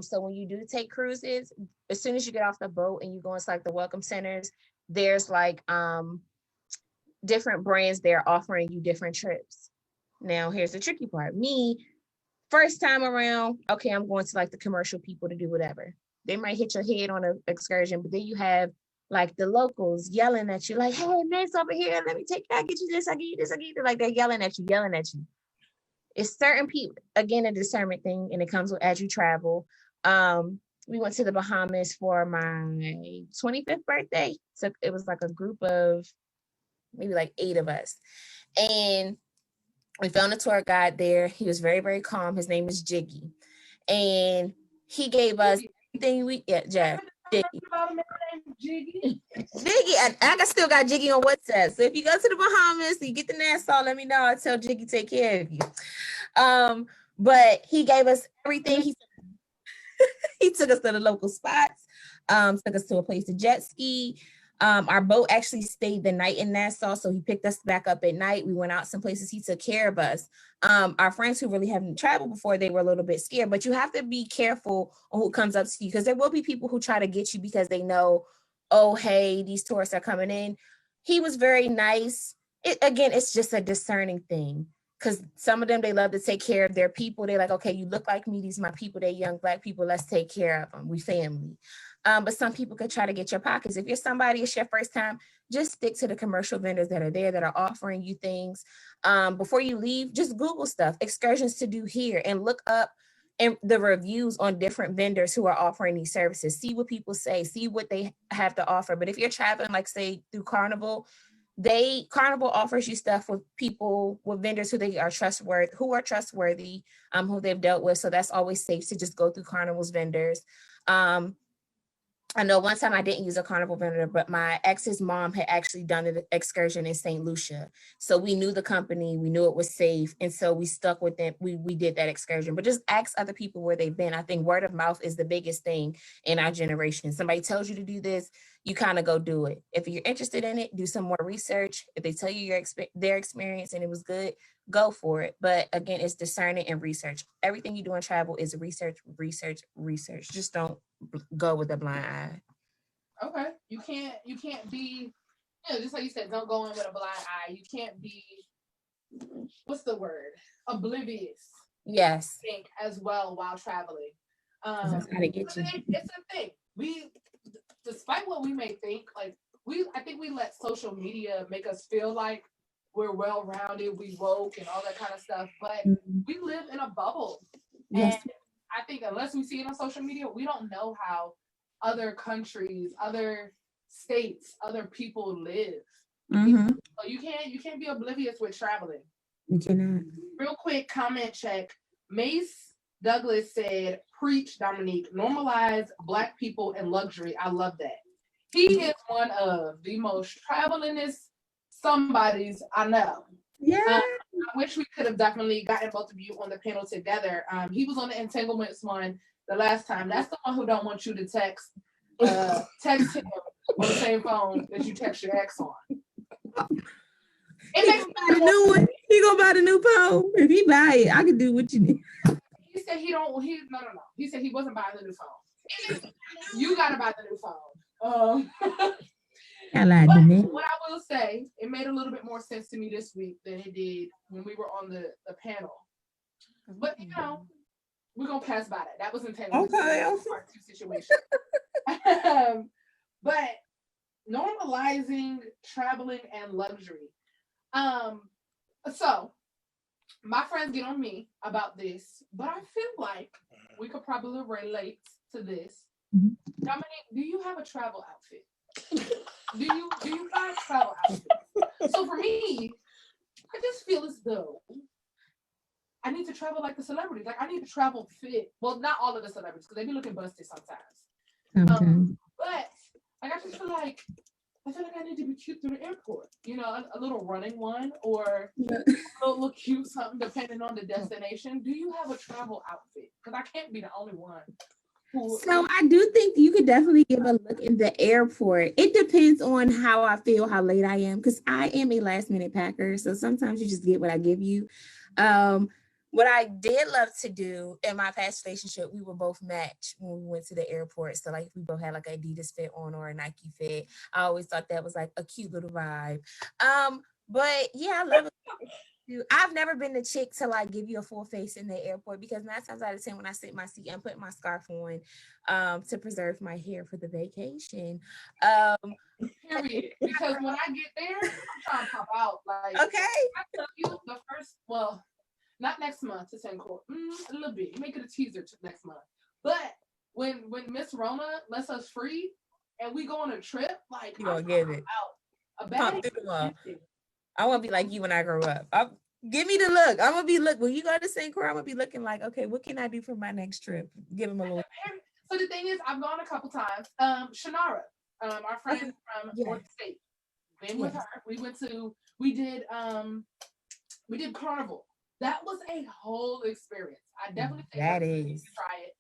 So when you do take cruises, as soon as you get off the boat and you go into like the welcome centers, there's like different brands there offering you different trips. Now, here's the tricky part. Me, first time around, okay, I'm going to like the commercial people to do whatever. They might hit your head on an excursion, but then you have like the locals yelling at you, like, hey, man's over here. Let me take you. I get you this. I get you this. I get you this. Like they're yelling at you, yelling at you. It's certain people, again, a discernment thing, and it comes with as you travel. We went to the Bahamas for my 25th birthday. So it was like a group of maybe like 8 of us. And we found a tour guide there. He was very, very calm. His name is Jiggy. And he gave us everything Jeff. Jiggy. Jiggy. I still got Jiggy on WhatsApp. So if you go to the Bahamas, you get the Nassau, let me know. I'll tell Jiggy take care of you. But he gave us everything. He took us to the local spots, took us to a place to jet ski. Our boat actually stayed the night in Nassau, so he picked us back up at night. We went out some places. He took care of us. Our friends who really haven't traveled before, they were a little bit scared, but you have to be careful on who comes up to you because there will be people who try to get you because they know, oh, hey, these tourists are coming in. He was very nice. It's just a discerning thing because some of them, they love to take care of their people. They're like, okay, you look like me. These are my people. They're young Black people. Let's take care of them. We family. But some people could try to get your pockets. If you're somebody, it's your first time, just stick to the commercial vendors that are there that are offering you things. Before you leave, just Google stuff, excursions to do here, and look up and the reviews on different vendors who are offering these services. See what people say, see what they have to offer. But if you're traveling, like say through Carnival, Carnival offers you stuff with people, with vendors who are trustworthy, who they've dealt with. So that's always safe to just go through Carnival's vendors. I know one time I didn't use a Carnival vendor, but my ex's mom had actually done an excursion in St. Lucia. So we knew the company, we knew it was safe. And so we stuck with them. We did that excursion, but just ask other people where they've been. I think word of mouth is the biggest thing in our generation. Somebody tells you to do this, you kind of go do it. If you're interested in it, do some more research. If they tell you their experience and it was good, go for it. But again, it's discerning and research. Everything you do in travel is research. Just don't go with a blind eye. Okay. You can't be, just like you said, don't go in with a blind eye. You can't be, what's the word? Oblivious. Yes. I think as well while traveling. That's how to get you. It's a thing. We, despite what we may think, like I think we let social media make us feel like we're well-rounded, we woke and all that kind of stuff, but we live in a bubble. Yes. And I think unless we see it on social media, we don't know how other countries, other states, other people live. So you can't be oblivious with traveling. You cannot. Real quick comment check. Mace Douglas said, preach, Dominique, normalize Black people and luxury. I love that. He is one of the most travelingest somebodies I know. Yeah. I wish we could have definitely gotten both of you on the panel together. He was on the entanglements one the last time. That's the one who don't want you to text him on the same phone that you text your ex on. It He makes gonna buy the new one. He gonna buy the new phone. If he buy it, I can do what you need. He said he don't. No. He said he wasn't buying the new phone. You gotta buy the new phone. I lied But to me. what I will say, it made a little bit more sense to me this week than it did when we were on the panel. But you know, we're gonna pass by that. That was entanglement. Okay. Part two situation. But normalizing traveling and luxury. So my friends get on me about this, but I feel like we could probably relate to this. Mhm. Dominique, do you have a travel outfit? Do you buy a travel outfit? So for me, I just feel as though I need to travel like the celebrities. Like I need to travel fit. Well, not all of the celebrities because they be looking busted sometimes. Sometimes. But like I just feel like I need to be cute through the airport. You know, a little running one or a little cute something depending on the destination. Do you have a travel outfit? Because I can't be the only one. So I do think you could definitely give a look in the airport. It depends on how I feel, how late I am, because I am a last minute packer. So sometimes you just get what I give you. What I did love to do in my past relationship, we were both matched when we went to the airport. So like we both had like an Adidas fit on or a Nike fit. I always thought that was like a cute little vibe. But yeah, I love it. I've never been the chick to like give you a full face in the airport because 9 times out of 10 when I sit in my seat, I'm putting my scarf on to preserve my hair for the vacation. Period. Because when I get there, I'm trying to pop out. Like Okay. I tell you the first, well, not next month to send court. A little bit. Make it a teaser to next month. But when Miss Rona lets us free and we go on a trip, like You gonna give it out a bag. I want to be like you when I grow up. Give me the look. I'm gonna be when you go to St. Croix, I'm gonna be looking like, okay, what can I do for my next trip? Give him a little. So the thing is, I've gone a couple times. Shannara, our friend from North State, been with her. We did Carnival. That was a whole experience. I definitely think that is. Try it.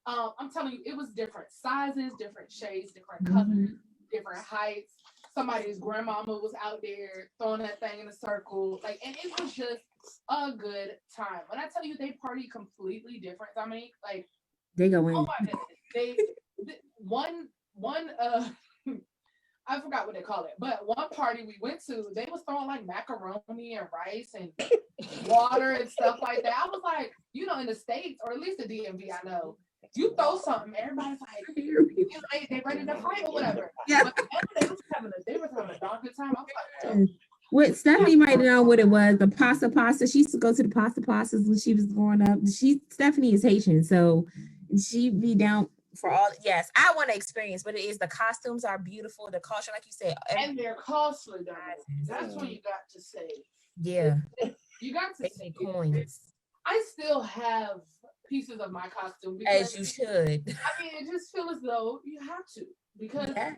I'm telling you, it was different sizes, different shades, different colors, different heights. Somebody's grandmama was out there throwing that thing in a circle, like, and it was just a good time. When I tell you, they party completely different. Dominique, like they go in. Oh my goodness, one I forgot what they call it, but one party we went to, they was throwing like macaroni and rice and water and stuff like that. I was like, you know, in the States, or at least the DMV, I know, you throw something, everybody's like, you know, they ready to fight or whatever. Yeah. But they was having a darn good time. I was like, what Stephanie might know what it was, the pasta. She used to go to the pastas when she was growing up. Stephanie is Haitian, so she be down for all. Yes, I want to experience, but it is the costumes are beautiful, the culture, like you said, and they're costly. That's what you got to say. Yeah, you got to say coins. I still have pieces of my costume as you should. I mean, it just feels as though you have to because it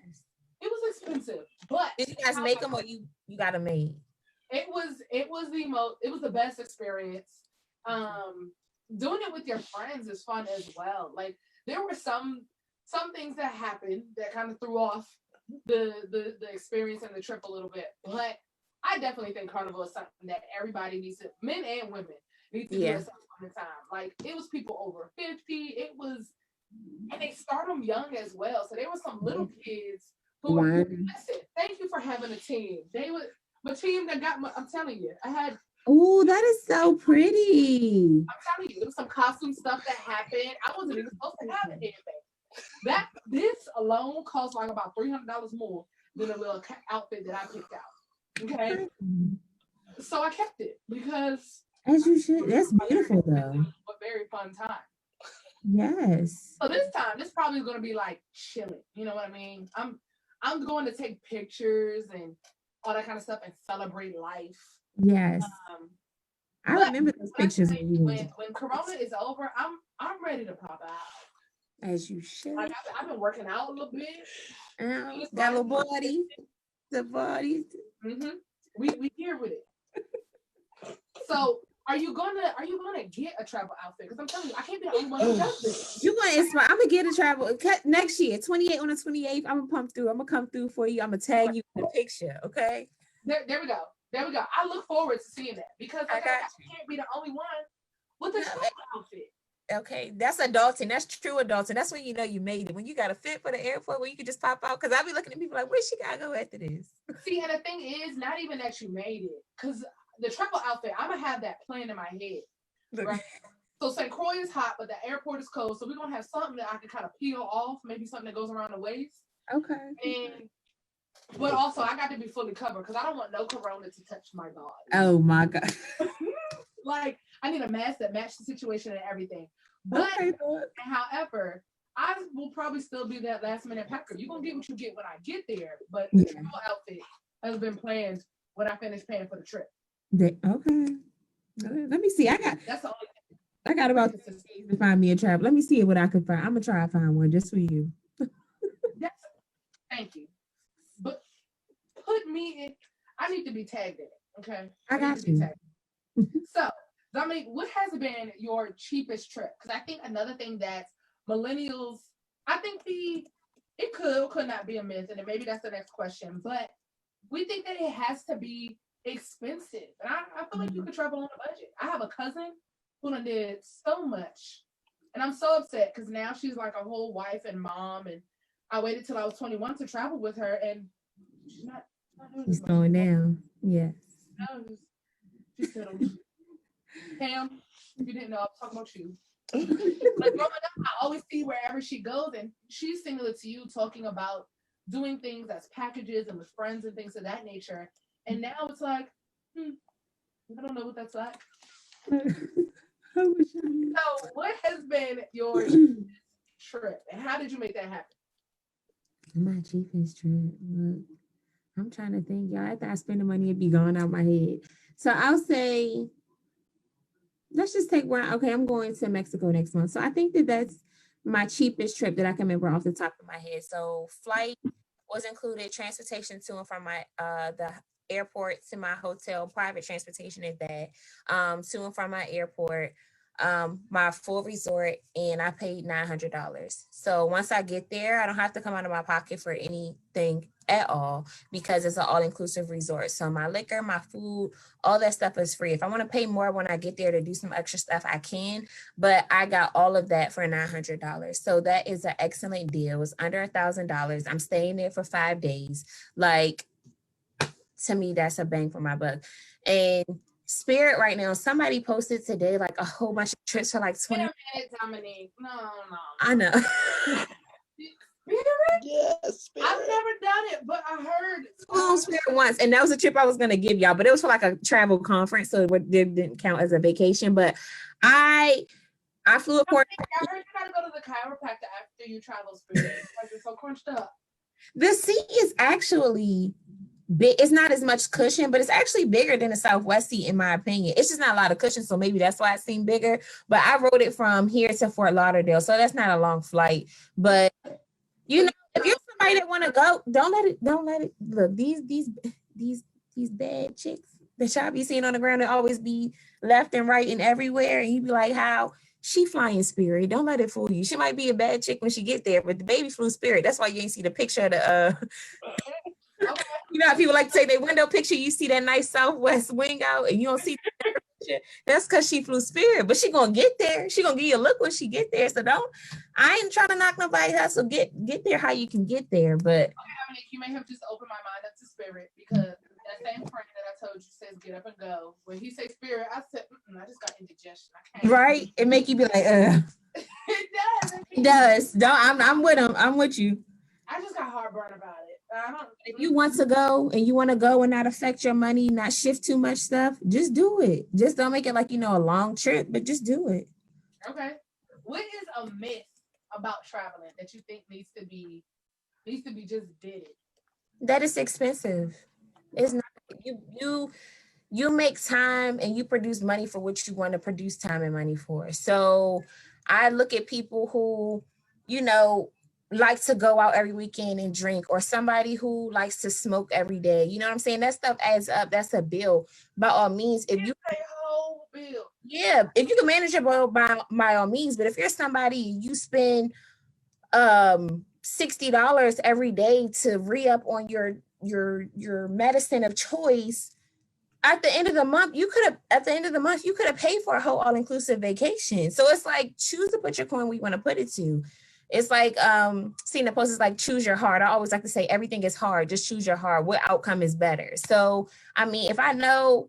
was expensive. But did you guys make them or you got them made? It was the best experience. Doing it with your friends is fun as well. Like there were some things that happened that kind of threw off the experience and the trip a little bit. But I definitely think Carnival is something that everybody needs to, men and women, need to do at some point in time. Like it was people over 50. It was, and they start them young as well. So there were some little kids who were. Listen, thank you for having a team. They were my team that got my. I'm telling you, I had. Oh, that is so pretty. I'm telling you, there was some costume stuff that happened. I wasn't even supposed to have anything. This alone cost like about $300 more than a little outfit that I picked out. Okay, so I kept it because as you should. That's beautiful though. A very fun time. Yes. So this time, this probably is going to be like chilling. You know what I mean? I'm going to take pictures and all that kind of stuff and celebrate life. Yes. I remember those pictures. When Corona is over, I'm ready to pop out. As you should. Like I've been working out a little bit. Got a little body. The body. Mm-hmm. We here with it. So are you gonna get a travel outfit? Because I'm telling you, I can't be the only one who does this. You gonna inspire? I'm gonna get a travel next year, 28 on the 28th. I'm gonna pump through. I'm gonna come through for you. I'm gonna tag you in the picture. Okay. There we go. There we go. I look forward to seeing that because I can't be the only one with a travel outfit. Okay, that's adulting. That's true adulting. That's when you know you made it. When you got a fit for the airport, where you can just pop out. Because I be looking at people like, where she gotta go after this? See, and the thing is, not even that you made it, because the travel outfit, I'm gonna have that plan in my head, right? So St. Croix is hot, but the airport is cold. So we're gonna have something that I can kind of peel off, maybe something that goes around the waist. Okay. But also, I got to be fully covered because I don't want no corona to touch my body. Oh my God. Like, I need a mask that matches the situation and everything. But, however, I will probably still be that last minute packer. You're going to get what you get when I get there. But the travel outfit has been planned when I finish paying for the trip. Okay. Let me see. That's the only thing. I got about 6 days to find me a travel. Let me see what I can find. I'm going to try to find one just for you. Yes. Thank you. But put me in. I need to be tagged in it. Okay. I got you. So, Dominique, what has been your cheapest trip? Because I think another thing that millennials, I think it could not be a myth, and then maybe that's the next question, but we think that it has to be expensive. And I feel like you could travel on a budget. I have a cousin who done did so much, and I'm so upset because now she's like a whole wife and mom, and I waited till I was 21 to travel with her, and she's not She's going down. Yes. No, she's settled. Pam, if you didn't know, I was talking about you. Like growing up, I always see wherever she goes, and she's similar to you, talking about doing things as packages and with friends and things of that nature. And now it's like, I don't know what that's like. So, what has been your trip, and how did you make that happen? My cheapest trip. Look, I'm trying to think, y'all. After I spend the money, it'd be gone out my head. So I'll say, let's just take one. Okay, I'm going to Mexico next month. So I think that's my cheapest trip that I can remember off the top of my head. So flight was included, transportation to and from my the airport to my hotel, private transportation at that, to and from my airport, my full resort, and I paid $900. So once I get there, I don't have to come out of my pocket for anything at all because it's an all-inclusive resort. So my liquor, my food, all that stuff is free. If I want to pay more when I get there to do some extra stuff, I can, but I got all of that for $900. So that is an excellent deal. It was under $1,000. I'm staying there for 5 days. Like, to me, that's a bang for my buck. And Spirit right now, somebody posted today like a whole bunch of trips for like 20. Wait a minute, Dominique. No. I know. Yes, Spirit. I've never done it, but I heard Spirit once, and that was a trip I was going to give y'all, but it was for like a travel conference, so it didn't count as a vacation. But I flew a port. I heard you gotta go to the chiropractor after you travel, Spirit, because you're so crunched up. The seat is actually big. It's not as much cushion, but it's actually bigger than the Southwest seat, in my opinion. It's just not a lot of cushion, so maybe that's why it seemed bigger. But I rode it from here to Fort Lauderdale, so that's not a long flight. But you know, if you're somebody that want to go, don't let it look. These bad chicks that y'all be seeing on the ground that always be left and right and everywhere, and you be like, how she flying Spirit? Don't let it fool you. She might be a bad chick when she get there, but the baby flew Spirit. That's why you ain't see the picture of the Okay. You know how people like to say their window picture, you see that nice Southwest wing out and you don't see the picture. That's because she flew Spirit, but she gonna get there. She gonna give you a look when she get there. So I ain't trying to knock nobody out. So get there how you can get there. But Okay, Dominique, you may have just opened my mind up to Spirit because that same friend that I told you says get up and go. When he said Spirit, I said, I just got indigestion. I can't. right, it make you be like, It does. It does. No, I'm with him. I'm with you. I just got heartburn about it. If you want to go and not affect your money, not shift too much stuff, just do it. Just don't make it like, a long trip, but just do it. Okay. What is a myth about traveling that you think needs to be just did? That it's expensive. It's not. You make time and you produce money for what you want to produce time and money for. So I look at people who, you know, like to go out every weekend and drink, or somebody who likes to smoke every day. You know what I'm saying? That stuff adds up. That's a bill. By all means, if you a whole bill. yeah, if you can manage your bill by all means. But if you're somebody you spend $60 every day to re-up on your medicine of choice, at the end of the month you could have paid for a whole all-inclusive vacation. So it's like, choose to put your coin where you want to put it to. It's like seeing the post is like, choose your heart. I always like to say everything is hard, just choose your heart. What outcome is better? So I mean, if I know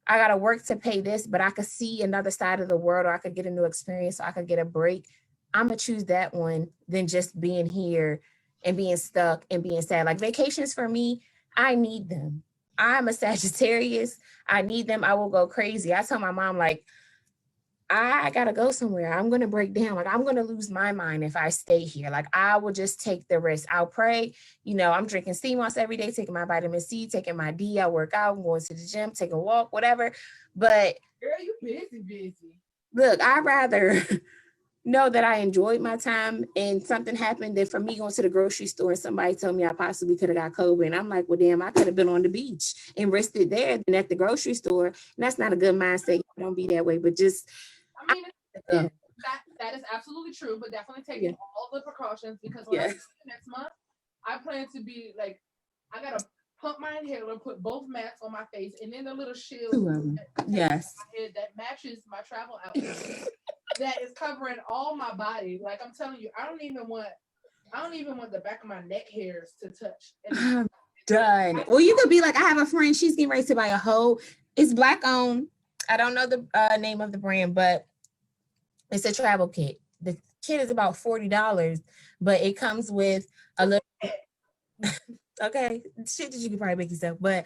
I gotta work to pay this, but I could see another side of the world, or I could get a new experience, or I could get a break, I'm gonna choose that one than just being here and being stuck and being sad. Like, vacations for me, I need them. I'm a Sagittarius. I need them. I will go crazy. I tell my mom, like, I gotta go somewhere. I'm gonna break down. Like, I'm gonna lose my mind if I stay here. Like, I will just take the risk. I'll pray. You know, I'm drinking sea moss every day, taking my vitamin C, taking my D. I work out, I'm going to the gym, taking a walk, whatever. But girl, you busy. Look, I'd rather know that I enjoyed my time and something happened than for me going to the grocery store and somebody told me I possibly could have got COVID. And I'm like, well, damn, I could have been on the beach and risked it there than at the grocery store. And that's not a good mindset. Don't be that way, but just. I mean, that is absolutely true, but definitely taking all the precautions, because when I get next month, I plan to be like, I gotta pump my inhaler, put both masks on my face, and then the little shield that matches my travel outfit that is covering all my body. Like, I'm telling you, I don't even want the back of my neck hairs to touch. I'm done. Well, you could be like, I have a friend, she's getting ready to buy a whole, it's Black owned. I don't know the name of the brand, but it's a travel kit. The kit is about $40, but it comes with a little okay, shit that you can probably make yourself, but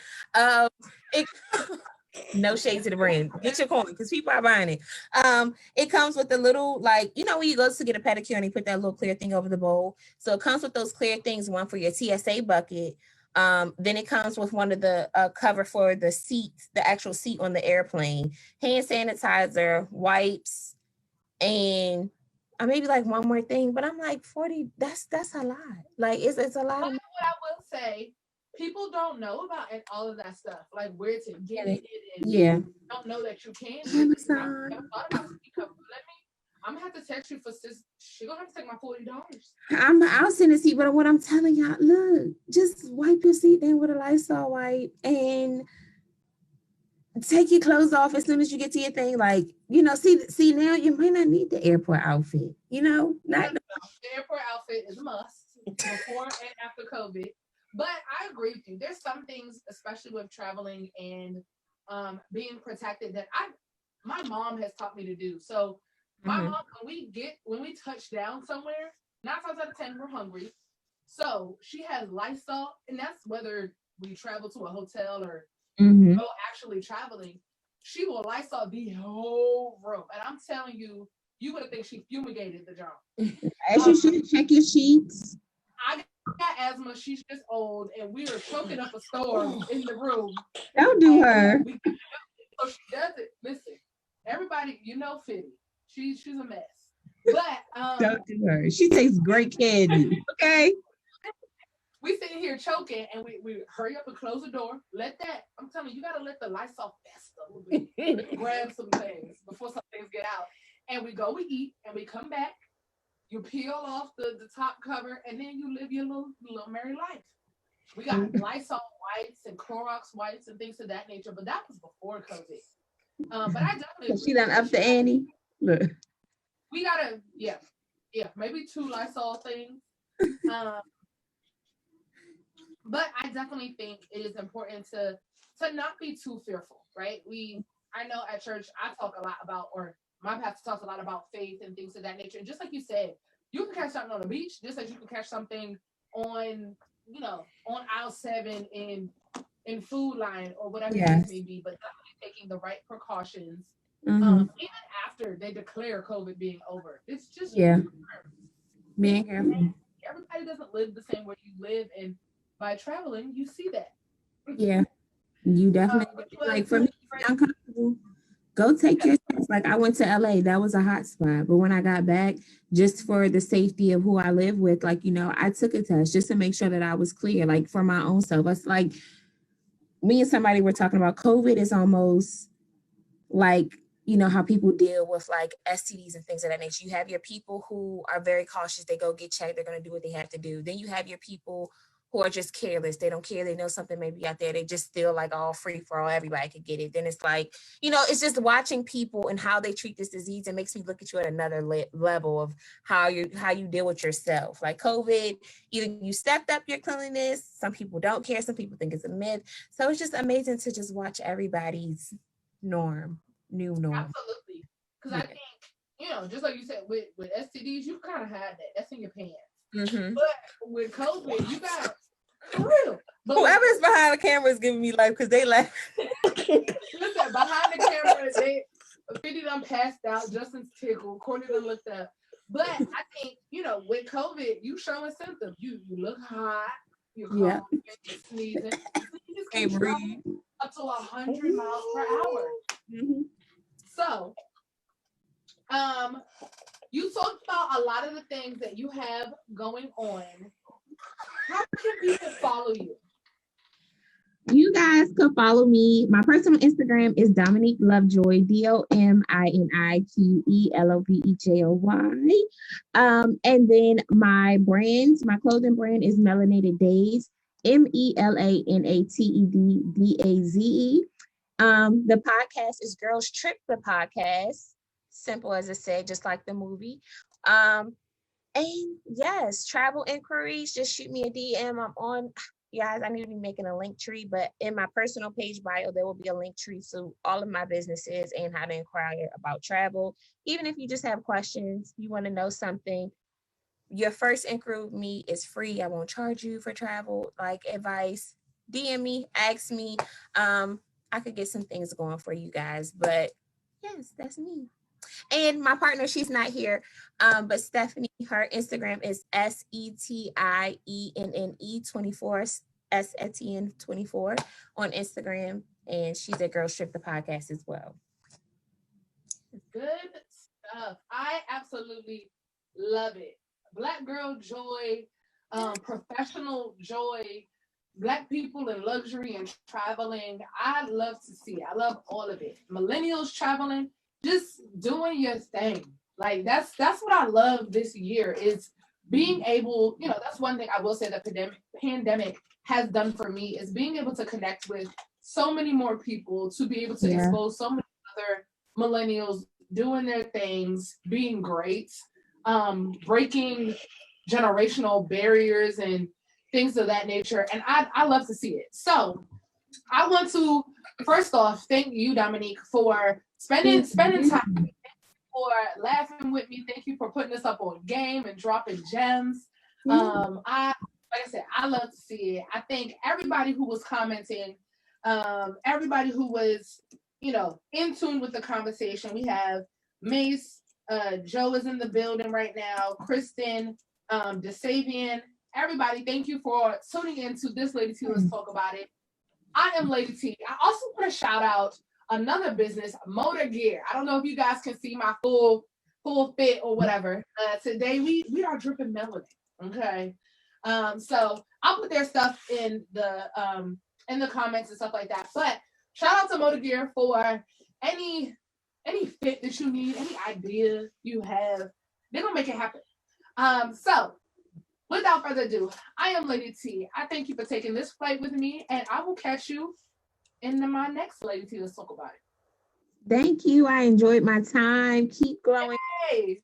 it no shade to the brand. Get your coin, because people are buying it. It comes with a little, like, you know, when you go to get a pedicure and they put that little clear thing over the bowl. So it comes with those clear things, one for your TSA bucket. Then it comes with one of the cover for the seat, the actual seat on the airplane, hand sanitizer, wipes, and maybe like one more thing. But I'm like, 40, that's a lot. Like, it's a lot. But what I will say, people don't know about all of that stuff, like where to get it. And don't know that you can. Amazon. I thought about I'm gonna have to text you for sis. She gonna have to take my $40. I'll send a seat, but what I'm telling y'all, look, just wipe your seat down with a Lysol wipe and take your clothes off as soon as you get to your thing. Like, you know, see now you might not need the airport outfit. You know, the airport outfit is a must before and after COVID. But I agree with you. There's some things, especially with traveling and being protected, that my mom has taught me to do. So my mom, when we touch down somewhere, 9 times out of 10 we're hungry. So she has Lysol, and that's whether we travel to a hotel or go actually traveling. She will Lysol the whole room, and I'm telling you, you would think she fumigated the job. As you should check your sheets. I got asthma. She's just old, and we are choking up a storm in the room. Don't do her. So she does it. Listen, everybody, you know, Fitty. She's a mess. But don't do her. She takes great care of you. Okay. We sitting here choking, and we hurry up and close the door. I'm telling you, you gotta let the Lysol fest a little bit. Grab some things before some things get out. And we eat, and we come back. You peel off the top cover, and then you live your little merry life. We got Lysol wipes and Clorox wipes and things of that nature, but that was before COVID. But I definitely she done up the ante. Look. We gotta, maybe 2 Lysol things. But I definitely think it is important to not be too fearful, right? I know at church I talk a lot about, or my pastor talks a lot about faith and things of that nature. And just like you said, you can catch something on the beach, just like you can catch something on aisle 7 in Food Line or whatever the case may be. But definitely taking the right precautions, even after they declare COVID being over. It's just being careful. Everybody doesn't live the same way you live, and by traveling, you see that. Yeah, you definitely like, for me, uncomfortable. Go take your Yes, like I went to LA, that was a hot spot. But when I got back, just for the safety of who I live with, like, I took a test just to make sure that I was clear, like for my own self. It's like me and somebody were talking about COVID is almost like, how people deal with like STDs and things of that nature. You have your people who are very cautious. They go get checked. They're going to do what they have to do. Then you have your people who are just careless. They don't care. They know something may be out there. They just feel like all free for all. Everybody could get it. Then it's like, it's just watching people and how they treat this disease. It makes me look at you at another level of how you deal with yourself. Like COVID, either you stepped up your cleanliness. Some people don't care. Some people think it's a myth. So it's just amazing to just watch everybody's new norm. Absolutely. Because I think, just like you said, with STDs, you kind of had that. That's in your pants. Mm-hmm. But with COVID, you got for real. But whoever's behind the camera is giving me life because they laugh. Listen, behind the camera, 50 done passed out, Justin's tickled, Courtney done looked up. But I think, with COVID, you showing symptoms. You look hot, you're coughing, you're sneezing. You can travel up to 100 miles per hour. Mm-hmm. So, you talked about a lot of the things that you have going on. How can people follow you? You guys could follow me. My personal Instagram is Dominique Lovejoy, DOMINIQUELOVEJOY. And then my clothing brand is Melanated Days, MELANATEDDAZE. The podcast is Girls Trip the Podcast. Simple as it said, just like the movie. And yes, travel inquiries, just shoot me a DM. I'm on, guys, I need to be making a link tree, but in my personal page bio, there will be a link tree to all of my businesses and how to inquire about travel. Even if you just have questions, you want to know something, your first inquiry with me is free. I won't charge you for travel, like advice. DM me, ask me. I could get some things going for you guys, but yes, that's me. And my partner, she's not here, but Stephanie, her Instagram is SETIENNE24, SETIEN24 on Instagram, and she's at Girls Trip the Podcast as well. Good stuff. I absolutely love it. Black girl joy, professional joy, Black people in luxury and traveling. I love to see it. I love all of it. Millennials traveling, just doing your thing. Like that's what I love this year is being able, that's one thing I will say the pandemic has done for me is being able to connect with so many more people, to be able to expose so many other millennials doing their things, being great, breaking generational barriers and things of that nature. And I love to see it. So I want to first off thank you, Dominique, for spending time, for laughing with me. Thank you for putting us up on game and dropping gems. Like I said, I love to see it. I think everybody who was commenting, everybody who was, in tune with the conversation. We have Mace, Joe is in the building right now, Kristen, DeSavian. Everybody, thank you for tuning into this LadyT. Let's talk about it. I am LadyT. I also want to shout out another business, Motor Gear. I don't know if you guys can see my full fit or whatever. Today we are dripping melanin. Okay. So I'll put their stuff in the comments and stuff like that. But shout out to Motor Gear for any fit that you need, any idea you have. They're gonna make it happen. So without further ado, I am LadyT. I thank you for taking this flight with me, and I will catch you in my next LadyT. Let's talk about it. Thank you. I enjoyed my time. Keep glowing. Hey.